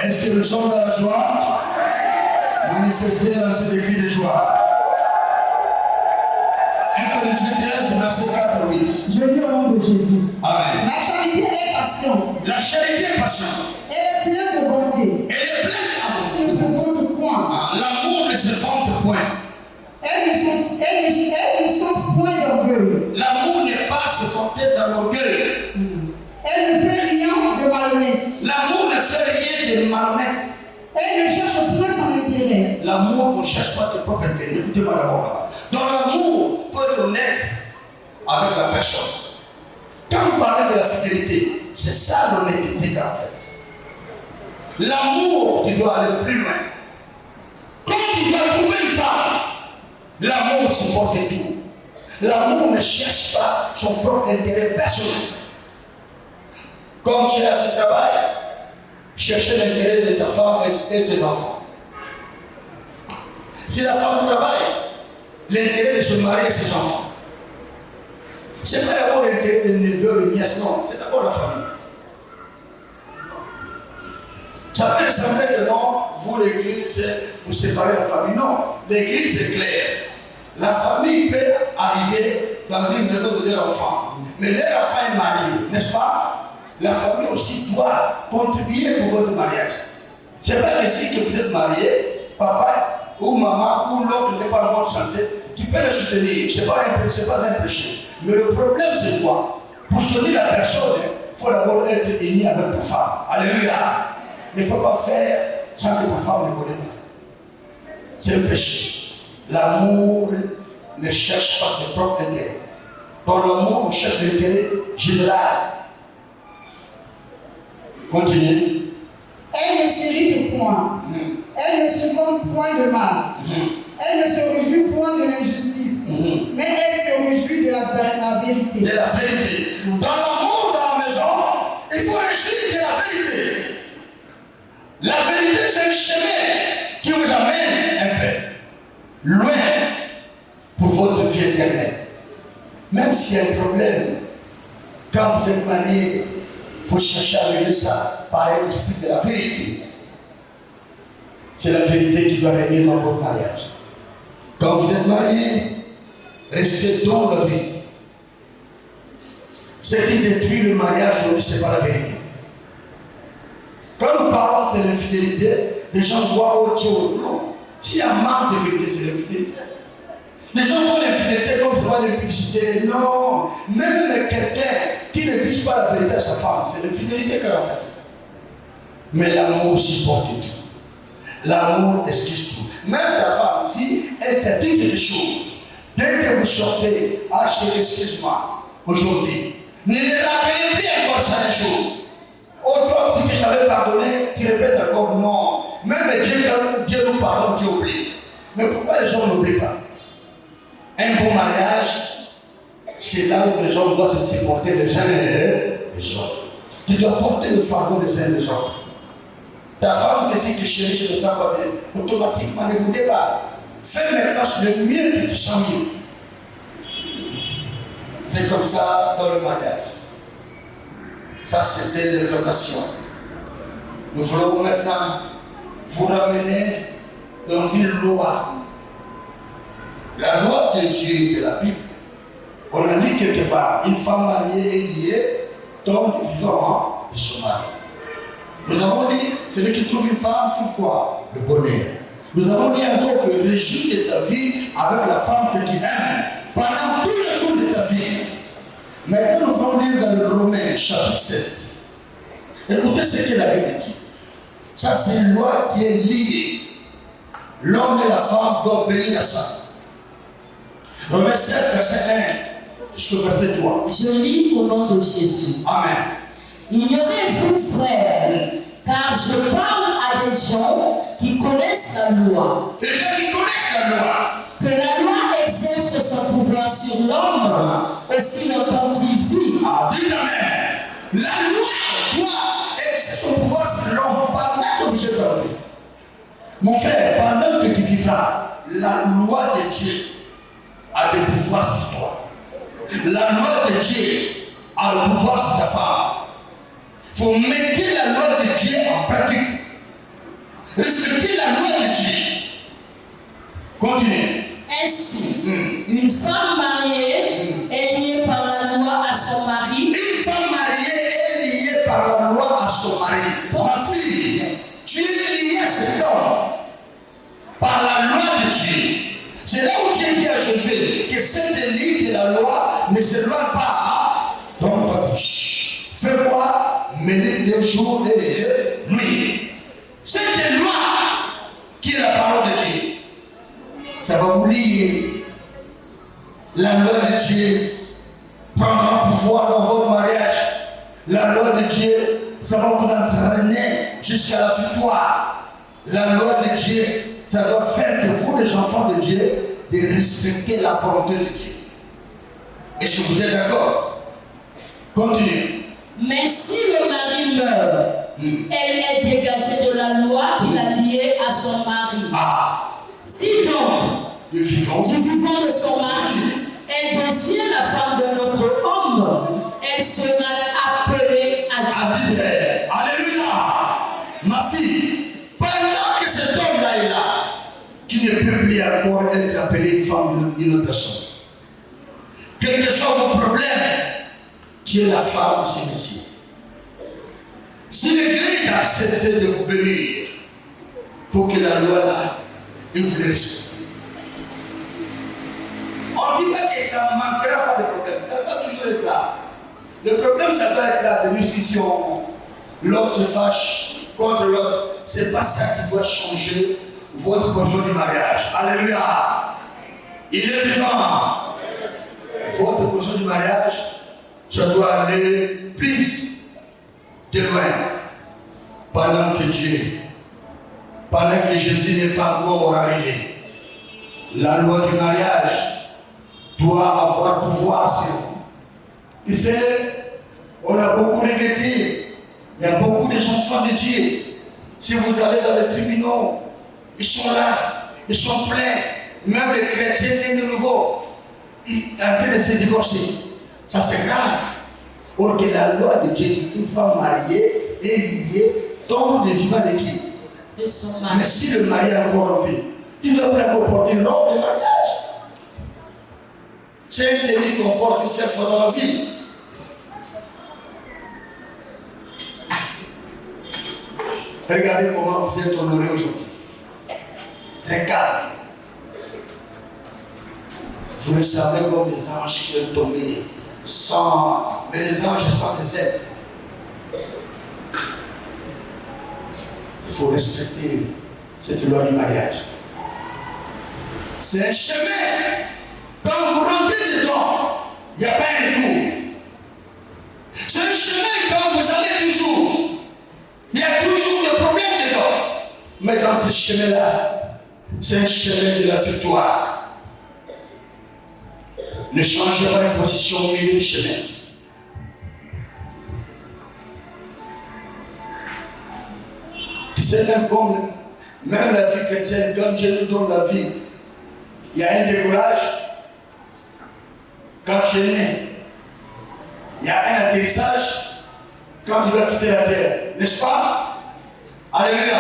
Est-ce que nous sommes dans la joie? Manifestez dans cette église de joie. 1 Corinthiens 13, verset 4 à 8. Je lis au nom de Jésus. Amen. La charité est patiente. La charité est patiente. Elle est pleine de bonté. Elle est pleine d'amour. Elle ne se vante point. L'amour ne se vante point. Elle ne souffre point d'orgueil. L'amour n'est pas se vanter dans l'orgueil. Elle ne fait rien de malhonnête. L'amour ne fait rien de malhonnête. Elle ne cherche point son intérêt. L'amour ne cherche pas de propre intérêt. Écoutez-moi d'abord. Dans l'amour, il faut être honnête avec la personne. Quand vous parlez de la fidélité, c'est ça l'honnêteté en fait. L'amour, tu dois aller plus loin. Quand tu dois trouver une femme, l'amour supporte tout. L'amour ne cherche pas son propre intérêt personnel. Comme tu es à ton travail, chercher l'intérêt de ta femme et tes enfants. Si la femme travaille, l'intérêt de se marier et ses enfants. Ce n'est pas d'abord l'intérêt de neveu, de nièce, non, c'est d'abord la famille. Ça peut sembler que non, vous l'église, vous séparez la famille. Non, l'église est claire. La famille peut arriver dans une maison de leur enfant. Mais leur enfant est marié, n'est-ce pas? La famille aussi doit contribuer pour votre mariage. Ce n'est pas que si que vous êtes marié, papa ou maman ou l'autre n'est pas en bonne santé, tu peux le soutenir. Ce n'est pas un péché. Mais le problème c'est quoi? Pour soutenir la personne, il faut d'abord être uni avec ta femme. Alléluia. Il ne faut pas faire sans que ta femme ne connaisse pas. C'est un péché. L'amour ne cherche pas ses propres intérêts. Dans l'amour, on cherche l'intérêt général. Continuez. Elle ne s'irrite point. Elle ne succombe point de mal. Elle ne se réjouit point de l'injustice. Mais elle se réjouit de la vérité. De la vérité. Dans l'amour, dans la maison, il faut réjouir de la vérité. La vérité, c'est le chemin qui vous amène un peu loin pour votre vie éternelle. Même s'il y a un problème, quand vous êtes marié, il faut chercher à régler ça par l'esprit de la vérité. C'est la vérité qui doit régner dans votre mariage. Quand vous êtes marié, restez dans la vérité. Ce qui détruit le mariage, ce n'est pas la vérité. Quand nous parlons de l'infidélité, les gens voient autre chose. Non. S'il y a un manque de vérité, c'est l'infidélité. Les gens voient l'infidélité comme ça, l'impudicité. Non. Même quelqu'un qui ne dit pas la vérité à sa femme, c'est l'infidélité qu'elle a faite. Mais l'amour supporte tout. L'amour excuse tout. Même ta femme, si elle t'a dit quelque chose, dès que vous sortez, chérie, excuse-moi, aujourd'hui, ne le rappelez plus encore ça un jour. Oh, toi, parce que je t'avais pardonné, tu répètes encore non. Même Dieu nous pardonne, Dieu oublie. Mais pourquoi les gens n'oublient pas? Un bon mariage, c'est là où les gens doivent se supporter les uns et les autres. Tu dois porter le fardeau des uns et des autres. Ta femme te dit que chérie, je me sens pas bien. Automatiquement, n'écoutez pas. Fais maintenant le mieux que tu sens mieux. C'est comme ça dans le mariage. Ça, c'était l'exhortation. Nous voulons maintenant vous ramener dans une loi. La loi de Dieu de la Bible. On a dit quelque part, une femme mariée est liée dans le vivant de son mari. Nous avons dit, celui qui trouve une femme trouve quoi? Le bonheur. Nous avons dit encore que le réjouis de ta vie avec la femme que tu aimes pendant tous les jours de ta vie. Maintenant, nous allons lire dans le Romains, chapitre 7. Écoutez ce que la Bible dit. Ça, c'est une loi qui est liée. L'homme et la femme doivent obéir à ça. Romains 7, verset 1 jusqu'au verset 3. Je lis au nom de Jésus. Amen. Ignorez-vous, frères, car je parle à des gens qui connaissent la loi. Les gens qui connaissent la loi. Que la loi exerce son pouvoir sur l'homme aussi longtemps qu'il vit. Ah, dites amen. La loi doit exercer son pouvoir sur l'homme pendant que vous êtes en vie. Mon frère, pendant que tu vivras, la loi de Dieu a des pouvoirs sur toi. La loi de Dieu a le pouvoir sur ta femme. Il faut mettre la loi de Dieu en pratique. Respectez la loi de Dieu. Continuez. Ainsi, une femme mariée est liée par la loi à son mari. Une femme mariée est liée par la loi à son mari. Ma fille, tu es liée à cet homme par la loi de Dieu. C'est là où Dieu dit à Josué que cette ligne de la loi ne s'éloigne pas dans ta bouche. Fais quoi? Mêler les jours et les nuits. Cette loi qui est la parole de Dieu, ça va vous lier. La loi de Dieu prendra pouvoir dans votre mariage. La loi de Dieu, ça va vous entraîner jusqu'à la victoire. La loi de Dieu, ça doit faire de vous, les enfants de Dieu, de respecter la volonté de Dieu. Est-ce que vous êtes d'accord? Continuez. Mais si le mari meurt, elle est dégagée de la loi qui l'a liée à son mari. Si donc, du vivant de son mari, elle devient la femme de notre homme, elle sera appelée à Dieu. Alléluia. Ma fille, pendant que cet homme-là est là, tu ne peux plus encore être appelée une femme d'une autre personne. Quel que soit vos problèmes, tu es la femme de celui-ci. Si l'Église a accepté de vous bénir, il faut que la loi là, il vous le respecte. On ne dit pas que ça ne manquera pas de problème. Ça va toujours être là. Le problème, ça va être là. De si l'autre se fâche contre l'autre, c'est pas ça qui doit changer votre projet du mariage. Alléluia. Il est vivant. Votre projet du mariage, ça doit aller plus de loin. Pendant que Jésus n'est pas encore arrivé, la loi du mariage doit avoir pouvoir sur vous. Tu sais, on a beaucoup regretté. Il y a beaucoup de enfants de Dieu. Si vous allez dans les tribunaux, ils sont là, ils sont pleins. Même les chrétiens nés de nouveau, ils sont en train de se divorcer. Ça c'est grave. Or que la loi de Dieu dit qu'une femme mariée est liée tombe de vivant de qui? De son mari. Mais si le mari est encore en vie, tu dois pas porter une robe de mariage. C'est une tenue qu'on porte 7 fois dans la vie. Regardez comment vous êtes honorés aujourd'hui. Très calme. Vous le savez comme les anges qui peuvent tomber sans. Mais les anges sans des ailes. Il faut respecter cette loi du mariage. C'est un chemin. Quand vous rentrez dedans, il n'y a pas un retour. C'est un chemin quand vous allez toujours. Il y a toujours des problèmes dedans. Mais dans ce chemin-là, c'est un chemin de la victoire. Ne changez pas de position au milieu du chemin. Tu sais, même la vie chrétienne, quand Dieu nous donne la vie, il y a un décollage quand tu es né. Il y a un atterrissage quand tu vas quitter la terre. N'est-ce pas? Alléluia.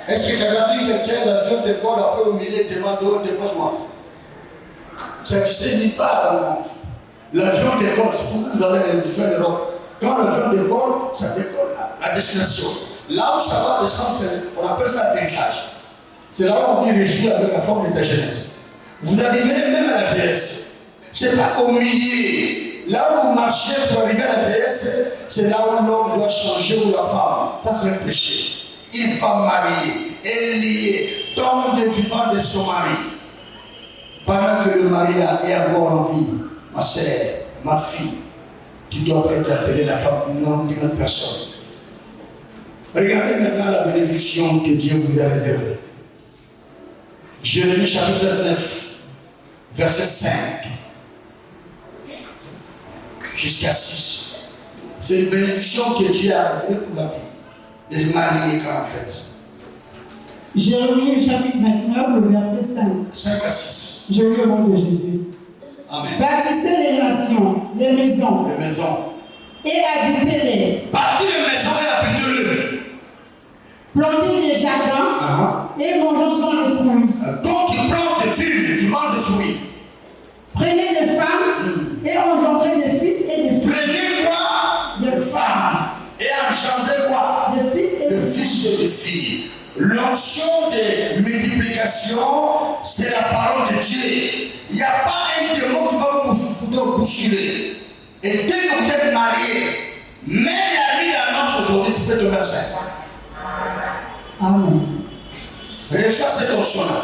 Est-ce que j'ai vu quelqu'un l'avion décolle après au milieu devant de décolle-moi? Ça ne se dit pas dans le monde. L'avion décolle, vous allez faire l'Europe. Quand l'avion décolle, ça décolle la destination. Là où ça va descendre, on appelle ça atterrissage. C'est là où on dit réjouir avec la forme de ta jeunesse. Vous arrivez même à la vieillesse. Ce n'est pas au milieu. Là où vous marchez pour arriver à la vieillesse, c'est là où l'homme doit changer ou la femme. Ça, c'est un péché. Une femme mariée, elle est liée, tombe de vivant de son mari. Pendant que le mari là est encore en vie, ma sœur, ma fille, tu ne dois pas être appelée la femme du nom d'une autre personne. Regardez maintenant la bénédiction que Dieu vous a réservée. Jérémie chapitre 9, verset 5 jusqu'à 6. C'est une bénédiction que Dieu a réservée pour la vie. Les mariés en fait. Jérémie chapitre 29, le verset 5. 5 à 6. Je lis au nom de Jésus. Amen. Bâtissez les nations, les maisons, Les maisons. et habitez-les. Bâtis les maisons et habitez-le. Plantez des jardins et mangeons-en les fruits. Donc il plante des vignes, il mange des fruits. Prenez des femmes et engendrez des fils et des filles. Prenez quoi? Des femmes. Et engendrez quoi? Des fils et Des des filles. fils et des filles. L'onction de multiplication, c'est la parole de Dieu. Il n'y a pas un démon qui va vous bousculer. Et dès que vous êtes marié, même la nuit annonce aujourd'hui, tu peux tomber enceinte. Amen. Reçois cette onction-là.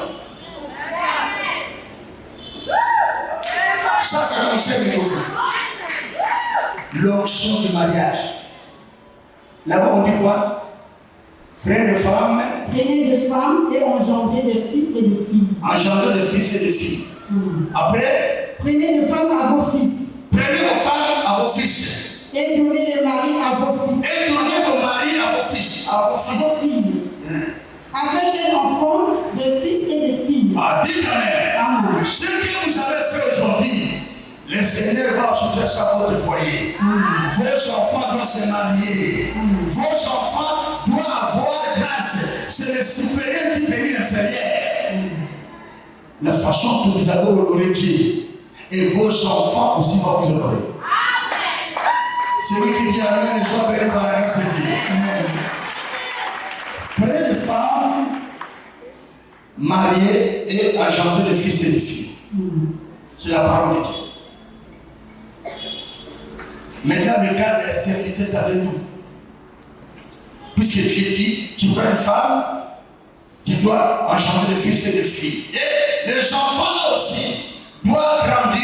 Ça concerne les choses. L'onction du mariage. Là-bas, on dit quoi? Prenez des femmes. Prenez des femmes et engendrez des fils et des filles. Engendrez des fils et des filles. Après, Prenez des femmes à vos fils. prenez vos femmes à vos fils. Et donnez les maris à vos fils. Et donnez vos maris à vos fils, à vos À filles. vos filles. Avec des enfants, des fils et des filles. Ah, dites Amen. Amen. Ce que vous avez fait aujourd'hui, le Seigneur va faire ça dans votre foyer. Vos enfants doivent se marier. Vos enfants doivent avoir grâce. C'est le supérieur qui bénit l'inférieur. La façon que vous avez honoré Dieu, et vos enfants aussi vont vous honorer. Celui qui dit Amen, soit béni par la grâce de Dieu. Prenez des femmes mariées et engendrez des fils et des filles. C'est la parole de Dieu. Maintenant, le cas de la stérilité, c'est avec nous. Puisque Dieu dit, tu prends une femme qui doit engendrer des fils et des filles. Et les enfants là aussi doivent grandir,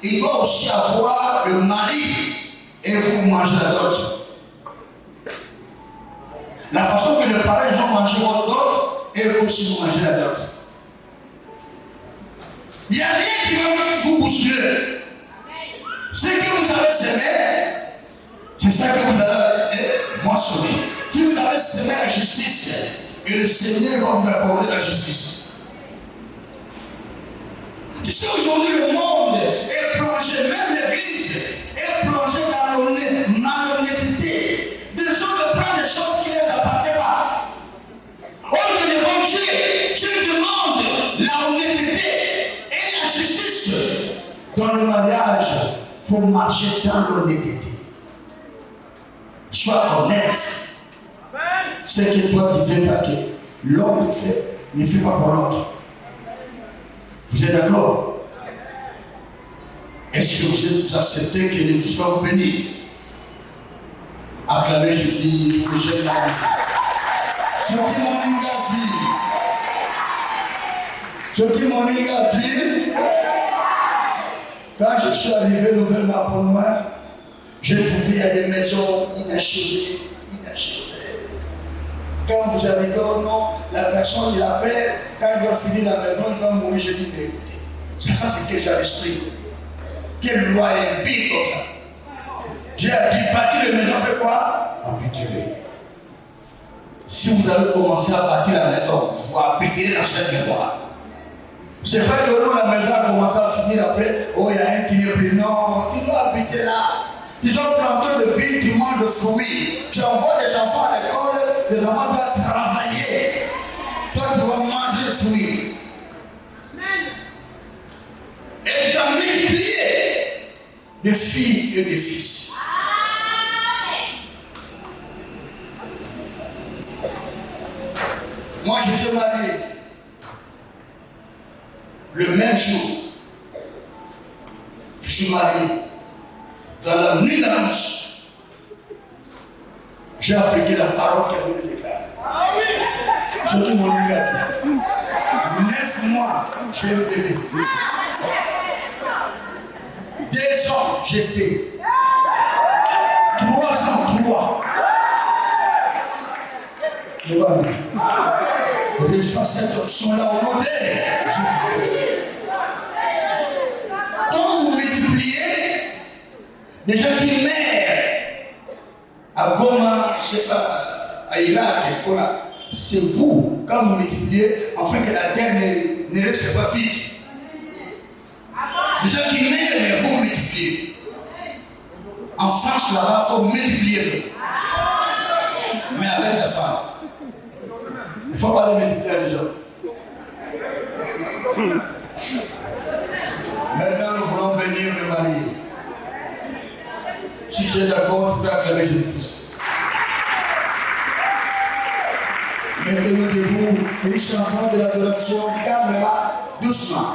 ils doivent aussi avoir le mari et vous mangez la dot. La façon que les parents ont mangé votre dot et vous aussi vous mangez la dot. Il n'y a rien qui va vous bousculer. Ce que vous avez semé, c'est ça que vous allez moissonner. Si vous avez semé la justice, et le Seigneur va vous accorder la justice. Tu sais, aujourd'hui, le monde est plongé, même l'Église est plongée dans l'honnêteté. Des gens veulent prendre des choses qui ne leur appartiennent pas. Or, de l'Évangile, Dieu demande la honnêteté et la justice. Dans le mariage, il faut marcher dans l'honnêteté. Sois honnête. Ce que toi tu fais pas que l'autre fait, ne fais pas pour l'autre. Vous êtes d'accord? Est-ce que vous acceptez que l'Église soit bénie? Acclamez Jésus pour le chef de la vie. Ce qui m'en a dit, quand je suis arrivé nouvellement pour moi, j'ai trouvé à des maisons inachevées. Quand vous arrivez au nom, la personne qui l'appelle, quand il doit finir la maison, il va mourir. Je dis, mais écoutez, ça c'est déjà l'esprit. Quelle loi est pire comme ça? J'ai dit, bâtir la maison, fait quoi? Habituer. Si vous avez commencé à bâtir la maison, vous habiterez dans cette maison. C'est pas que non, la maison a commencé à finir après, oh, il y a un qui n'est plus. Non, tu dois habiter là. Ils ont planté de vignes qui mangent de fruits. Tu envoies des enfants à l'école, les enfants doivent travailler. Toi, tu dois manger des fruits. Et tu as multiplié des filles et des fils. Moi, j'étais marié. Le même jour, je suis marié. Dans la nuit d'annonce, j'ai appliqué la parole qu'elle voulait déclarer. Je dis mon langage. 9 mois, j'ai eu bébé. 2 ans, j'étais. 3 ans, 3. Les chaussettes sont là au modèle. Quand vous multipliez, les gens qui meurent à Goma, je ne sais pas, à Irak, c'est vous, quand vous multipliez, afin que la terre ne reste pas vide. Les gens qui meurent, mais vous multipliez. En France, là-bas, il faut multiplier. Mais avec la femme. Il ne faut pas les multiplier les gens. Maintenant, nous voulons bénir le mari. Si tu es d'accord, tu peux acclamer Jésus-Christ. Mettez-nous debout, une chanson de l'adoration, calme-la, doucement.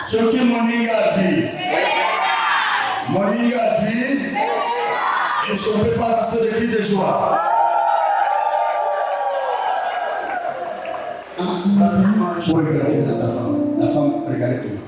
Ce qui Moninga dit, est-ce qu'on ne peut pas lancer des cris de joie? Il faut regarder la femme. La femme, regardez-moi.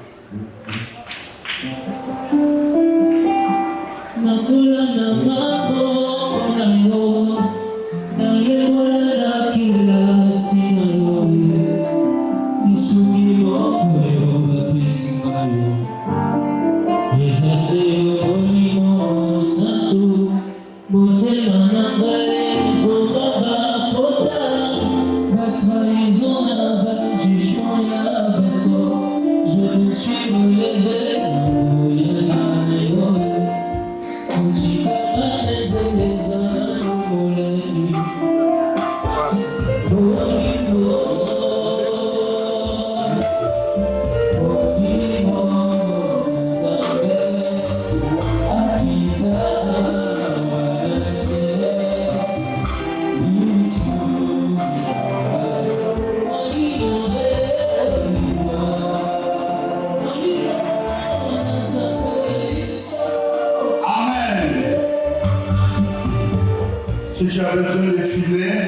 Si tu as besoin de filmer,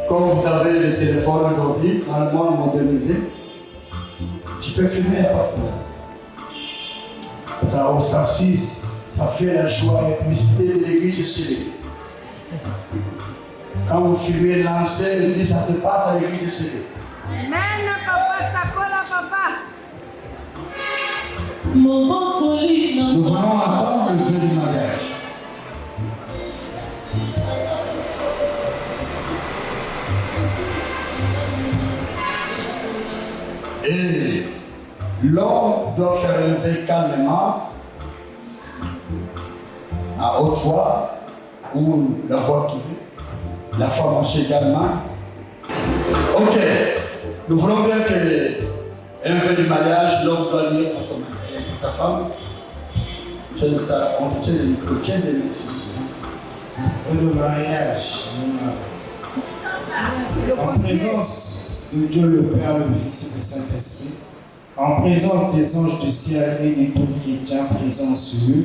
quand vous avez le téléphone, fort aujourd'hui, dans le monde modernisé. Tu peux fumer à part ça aussi, ça fait la joie et la publicité de l'église scellée. Quand vous fumez, lancez, dit ça se passe à l'église scellée. Amen, papa, ça colle à papa. Nous allons attendre le feu du mariage. Et l'homme doit faire un vœu calmement, à haute voix, ou la voix qui veut. La femme aussi également. Ok, nous voulons bien qu'un vœu du mariage, l'homme doit dire à sa femme. On tient le micro, tiens le micro. Le mariage, en présence de Dieu le Père, le Fils et le Saint-Esprit, en présence des anges du ciel et des tout chrétiens présents sur eux,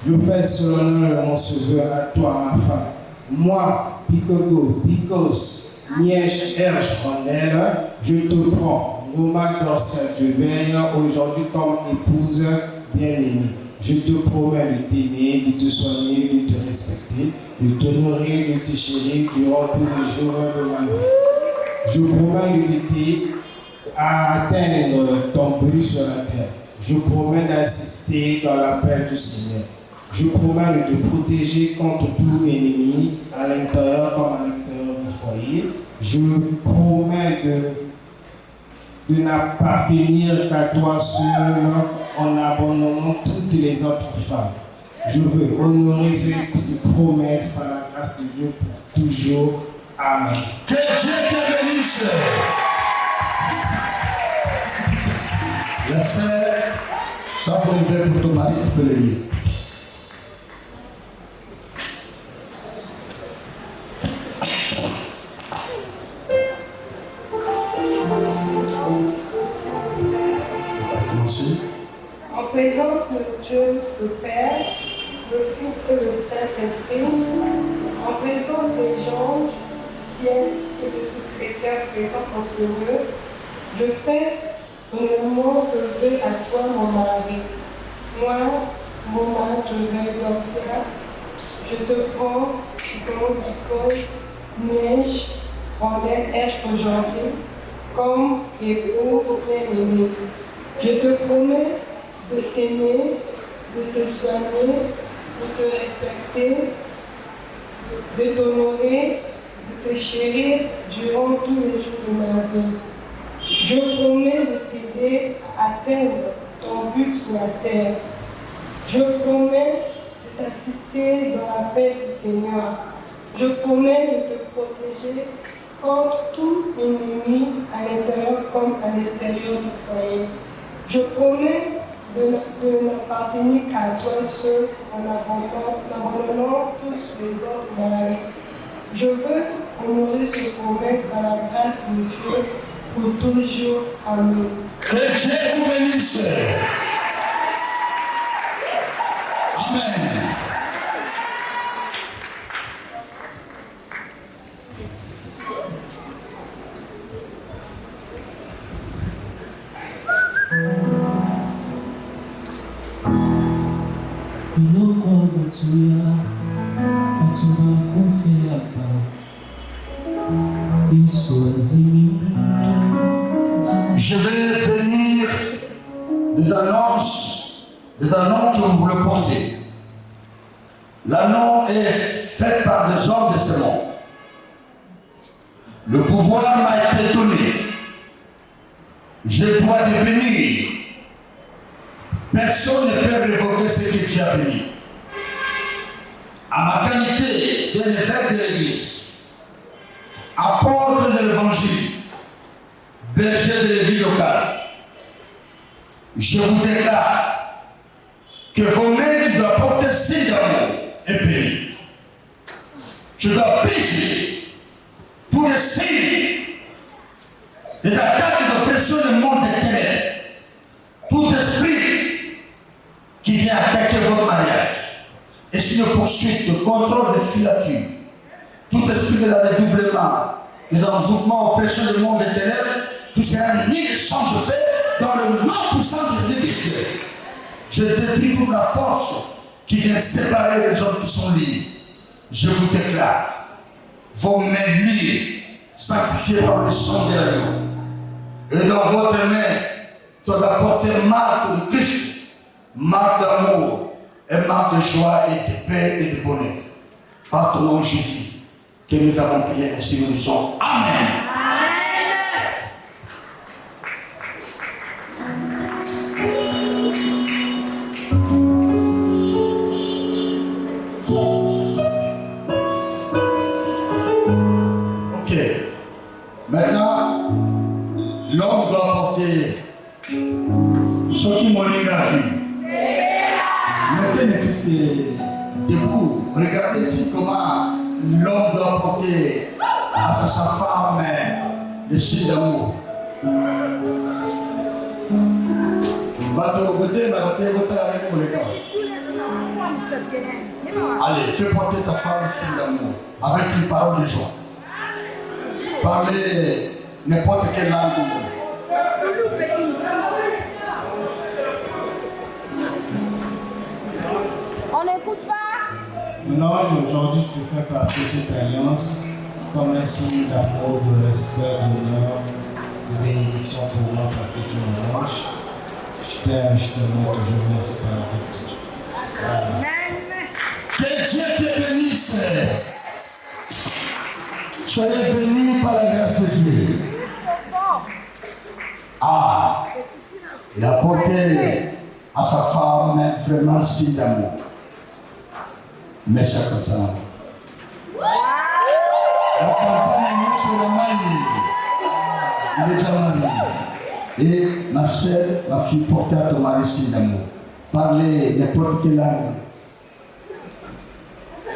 je fais solennellement ce vœu à toi, ma femme. Moi, Picogo, Picos, Nièche, Herge, Rondelle, je te prends, Roma Dorsal de Veille, aujourd'hui comme épouse bien-aimée. Je te promets de t'aimer, de te soigner, de te respecter, de t'honorer, de te chérir durant tous les jours de ma vie. Je promets de t'aider à atteindre ton but sur la terre. Je promets d'assister dans la paix du Seigneur. Je promets de te protéger contre tout ennemi, à l'intérieur comme à l'extérieur du foyer. Je promets de n'appartenir qu'à toi seul en abandonnant toutes les autres femmes. Je veux honorer ces promesses par la grâce de Dieu pour toujours. Amen. Que Dieu te bénisse. La sœur, ça faut le faire pour ton mari, tu peux le lire. En présence de Dieu le Père, le Fils et le Saint-Esprit, en présence des anges du ciel et de tous les chrétiens présents en ce lieu, je fais solennellement ce vœu à toi, mon mari. Moi, mon mari, je vais danser. Je te prends, comme Picos, Neige, Rondelle, Herge aujourd'hui, comme époux bien-aimé. Je te promets de t'aimer, de te soigner, de te respecter, de t'honorer, de te chérir durant tous les jours de ma vie. Je promets de t'aider à atteindre ton but sur la terre. Je promets de t'assister dans la paix du Seigneur. Je promets de te protéger contre tout ennemi à l'intérieur comme à l'extérieur du foyer. Je promets de n'appartenir qu'à toi seul en abandonnant tous les autres maris. Je veux honorer ce promesse par la grâce de Dieu pour toujours. Amen. Que Dieu vous bénisse. Amen. Je vais bénir des annonces que vous voulez porter. L'annonce est faite par des hommes de ce monde. Le pouvoir m'a été donné. Je dois te bénir. Personne ne peut révoquer ce que tu as béni. À ma qualité de l'évêque de l'Église, apôtre de l'Évangile, berger de l'Église locale, je vous déclare que vos mains doivent porter signe d'amour et béni. Je dois briser tous les signes, les attaques d'oppression du monde des ténèbres, tout esprit qui vient attaquer votre mariage. Et si une poursuite de contrôle de filature, tout esprit de la dédoublement, les envoûtements au péché du monde des ténèbres, tout c'est un nid change de fait dans le nom puissant de Jésus-Christ. Je détruis toute la force qui vient séparer les hommes qui sont libres. Je vous déclare, vos mains liées, sanctifiées par le sang de l'agneau, et dans votre main, soit apportée marque de Christ, marque d'amour, et marque de joie et de paix et de bonheur. Par ton nom Jésus, que nous avons prié ainsi nous disons Amen. Ok. Maintenant, l'homme doit porter ce qui m'ont engagé. Mettez les fils debout. Regardez ici comment l'homme doit porter à sa femme le signe d'amour. Allez, fais porter ta femme le signe d'amour avec une parole de joie. Parlez n'importe quelle langue du monde. On n'écoute pas. Maintenant, aujourd'hui, je te fais partie de cette alliance comme un signe d'amour, de respect, d'honneur, de bénédiction pour moi parce que tu me manges. Je t'aime, je te montre toujours merci par la restitution. Amen. Que Dieu te bénisse. Soyez bénis par la grâce de Dieu. Ah, il a porté à sa femme vraiment signe d'amour. Mais ça comme ça. La campagne sur la maille. Il est déjà marié. Et ma soeur, ma fille, portée à ton mari signe d'amour. Parlez n'importe quelle langue.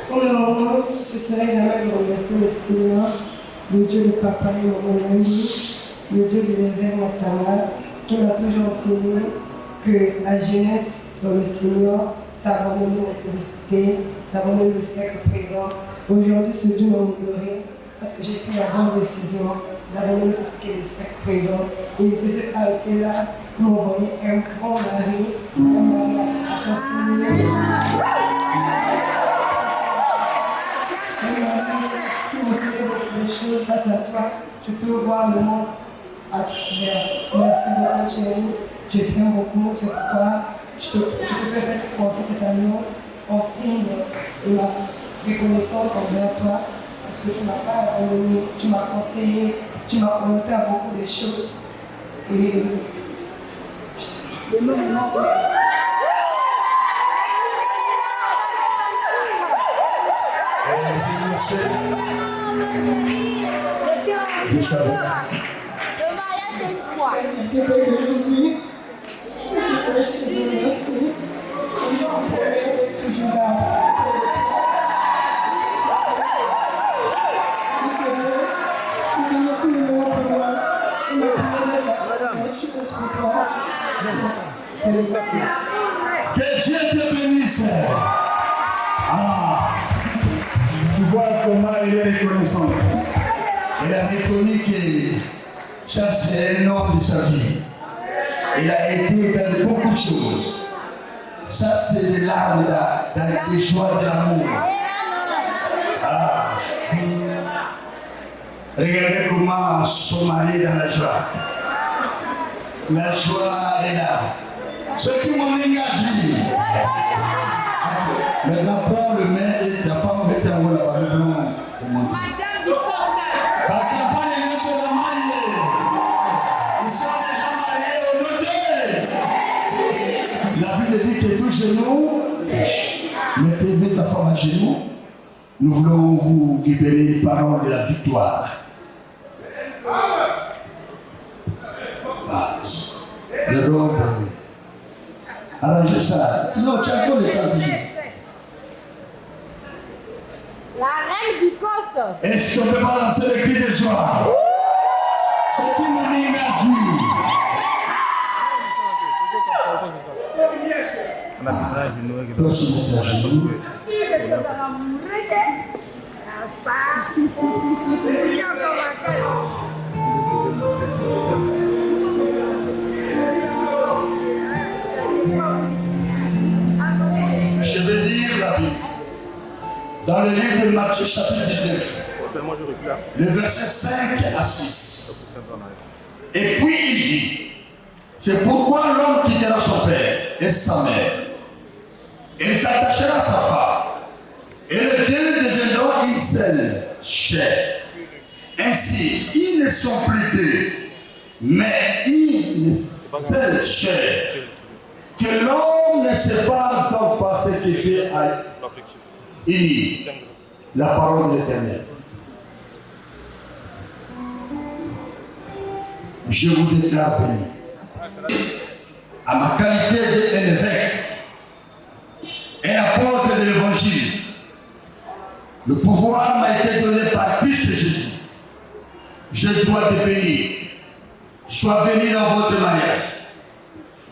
Premièrement, je ne serai jamais de remercier le Seigneur, le Dieu de papa et mon ami, le Dieu de l'évêque Massama, qui m'a toujours enseigné que la jeunesse dans le Seigneur, ça va mener la publicité, ça va mener le siècle présent. Aujourd'hui, ce Dieu m'a honoré parce que j'ai pris la bonne décision d'abandonner tout ce qui est le siècle présent. Et c'est cette qualité-là qui m'a envoyé un grand mari à consommer. Des choses face à toi, tu peux voir le monde à travers. Merci beaucoup, chérie. Je t'aime beaucoup, c'est pourquoi je te fais porter cette alliance en signe de ma reconnaissance envers toi, parce que tu ne m'as pas abandonné, tu m'as conseillé, tu m'as orienté à beaucoup de choses. Et le nom est non. Le mariage, c'est une fois. C'est le que je suis. C'est le que je te remercie. Je promets toujours là. Que Dieu te bénisse. Ah, tu vois comment il est reconnaissant. Il a reconnu que ça c'est un homme de sa vie. Il a été dans beaucoup de choses. Ça c'est des larmes, des joies de l'amour. Ah. Regardez comment son mari est dans la joie. La joie est là. Ce qui m'ont engagé. Maintenant, prends le main et ta femme met un mot là-bas. Madame Bissosa. La campagne est sur la maille. Ils sont déjà mariés au nom. La Bible dit que tout genou, mettez ta femme à genoux. Nous voulons vous libérer les paroles de la victoire. Le robe. Arrangez ça. Sinon, tu as quoi le temps toujours. La reine Bicos. Est-ce qu'on peut pas lancer le cri de joie? C'est qui m'a engagé. Toi, tu mets à genoux. Ça. le livre de Matthieu chapitre 19, le verset 5 à 6. Et puis il dit, c'est pourquoi l'homme quittera son père et sa mère, et il s'attachera à sa femme, et les deux deviendront une seule chair. Ainsi, ils ne sont plus deux, mais une seule chair. Que l'homme ne sépare donc pas ce que Dieu a uni. La parole de l'Éternel. Je vous déclare béni. À ma qualité d'un évêque et apôtre de l'Évangile, le pouvoir m'a été donné par Christ Jésus. Je dois te bénir. Sois béni dans votre mariage.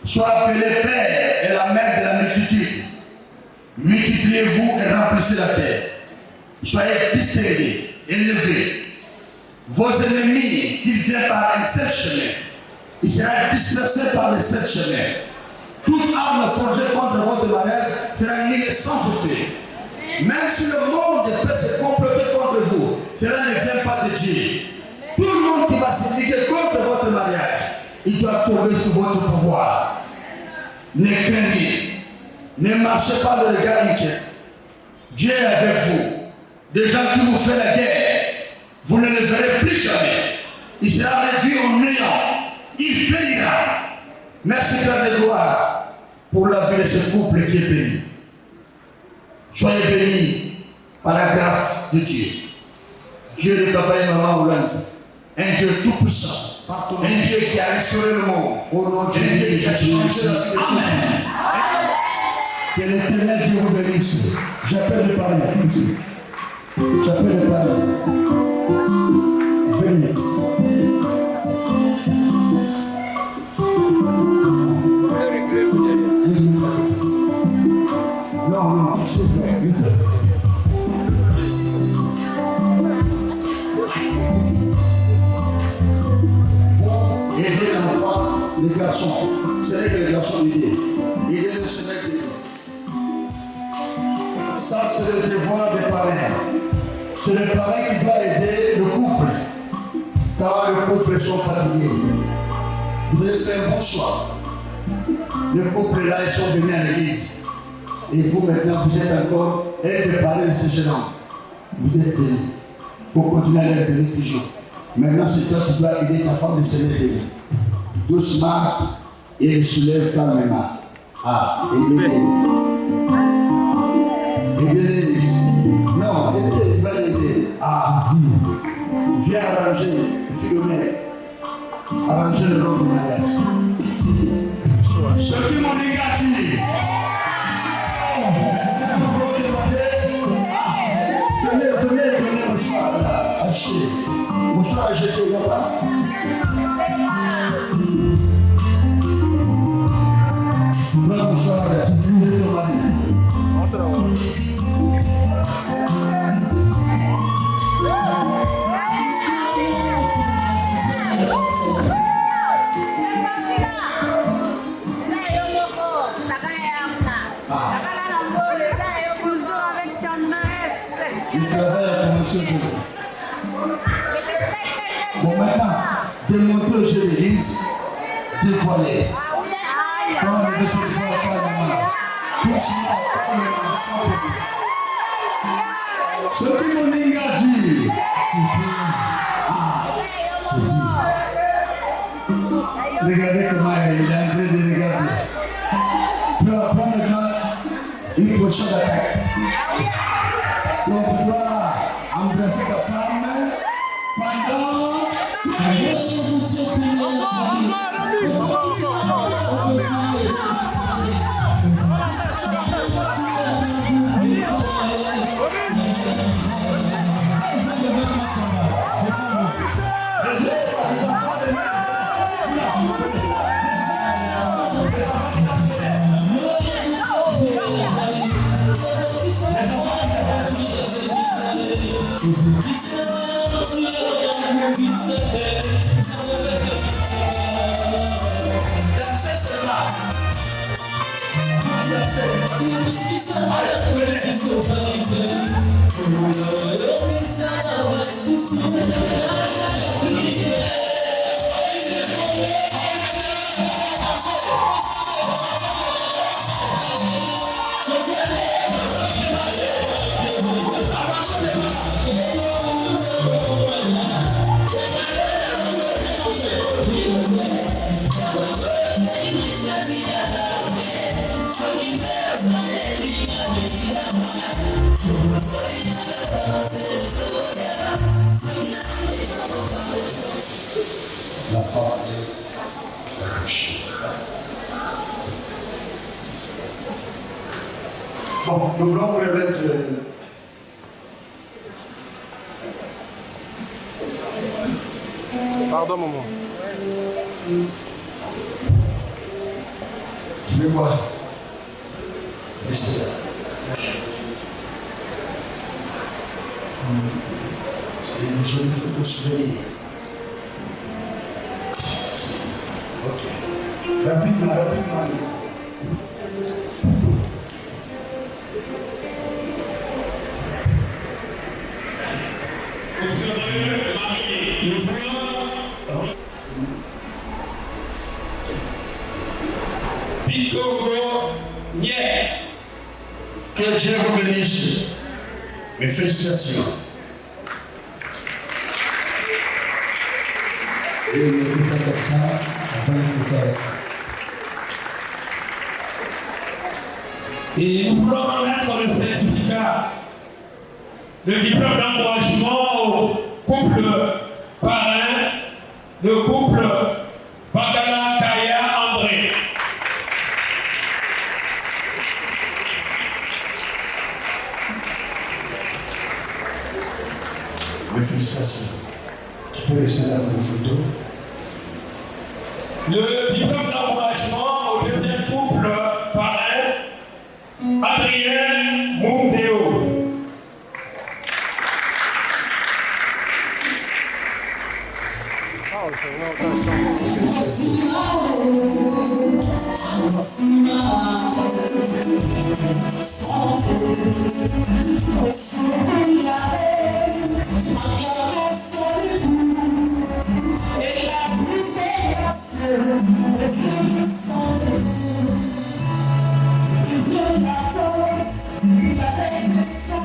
Sois appelé Père et la mère de la multitude. Multipliez-vous et remplissez la terre. Soyez distingués, élevés. Vos ennemis, s'ils viennent par un seul chemin, ils seront dispersés par le seul chemin. Toute arme forgée contre votre mariage sera annihilée sans effet. Même si le monde peut se comploter contre vous, cela ne vient pas de Dieu. Tout le monde qui va s'indigner contre votre mariage, il doit tomber sous votre pouvoir. Ne craignez, ne marchez pas de regard inquiet. Dieu est avec vous. Des gens qui vous font la guerre, vous ne les verrez plus jamais. Il sera réduit en néant. Il payera. Merci Père de gloire pour la vie de ce couple qui est béni. Soyez bénis par la grâce de Dieu. Dieu de papa et maman Hollande. Un Dieu tout-puissant. Un Dieu qui a restauré le monde. Au nom de Jésus, qui a changé la vie. Amen. Que l'Éternel Dieu vous bénisse. J'appelle le parrain. J'appelle le parrain. Venez. Non, s'il vous plaît. Aider l'enfant, les garçons. C'est que les garçons l'idée. Aider le Seigneur de Dieu. Ça, c'est le devoir des parrains. C'est le parrain qui doit aider le couple. Car le couple sont fatigués. Vous avez fait un bon choix. Le couple là, ils sont venus à l'église. Et vous maintenant, vous êtes encore préparés de ce jeune homme. Vous êtes bénis. Il faut continuer à l'être béni toujours. Maintenant, c'est toi qui dois aider ta femme de se lever. Doucement, et il soulève calmement. Ah, aidez-les. Aidez-les. Non, aidez-les, tu vas l'aider. Ah, viens arranger, Philomène. Arranger le rôle du mariage. Ceux qui m'ont négatif. Donnez mon choix là, achetez. Mon choix à jeter là-bas. Prends mon choix là, tu fous ton mari. Bon, maintenant, démontrer au jeu d'église, dévoiler. Prendre le décision par la main. Doucement, par la main. Ce qui m'ont engagé. Regardez comment il est en train de regarder. Prends maintenant une position d'attaque. Donc, tu dois embrasser ta femme pendant. La femme est riche. Bon, nous voulons vous remettre Pardon, maman. Tu veux quoi? Oui, c'est là. C'est une jolie photo souvenir. Ok. Rapidement. Que Dieu vous bénisse. Mes félicitations. Et le président comme ça, on va laisser faire ça. Et nous voulons remettre le certificat, le diplôme d'encouragement au couple parrain, le couple Bakala Kaya André. Mes félicitations. Tu peux laisser là une photo. Le diplôme d'encouragement au deuxième couple parrain, Adrien Moundéo. Let's go!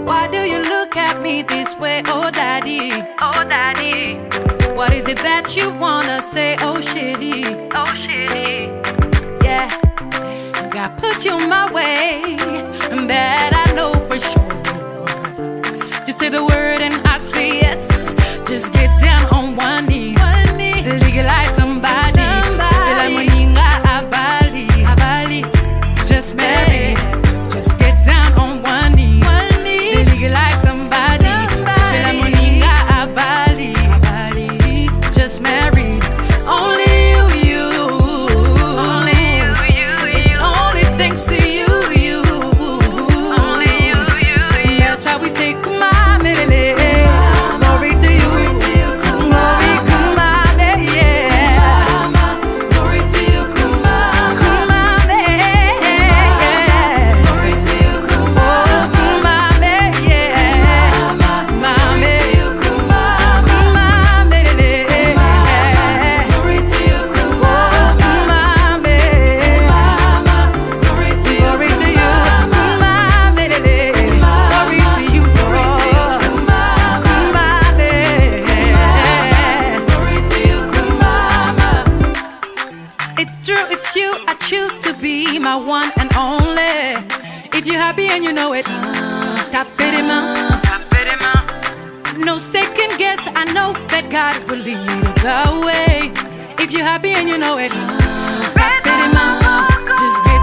Why do you look at me this way, oh daddy? Oh daddy. What is it that you wanna say, oh shitty? Oh shitty. Yeah, God put you my way, and that I know for sure. Just say the word and I say yes. Just get down on one knee. Legalize somebody. Just marry. Just get down on one knee. Legalize somebody. Just married. Only you. Only you. It's only thanks to you. Only you. That's why we say, come on, baby. Glory to you. Glory, come on, baby. Glory to you, come on. Come on, baby. Glory to you, come on. Come on, baby. Mommy. Come on, baby. Glory to you, come on. Come on, baby. Glory to you, come on, baby. Glory to you, come on. Come on, baby. Glory to you, come on. It's true, it's you. I choose to be my one and only. If you're happy and you know it, tap it in my. No second guess, I know that God will lead the way. If you're happy and you know it, tap it in my. Just get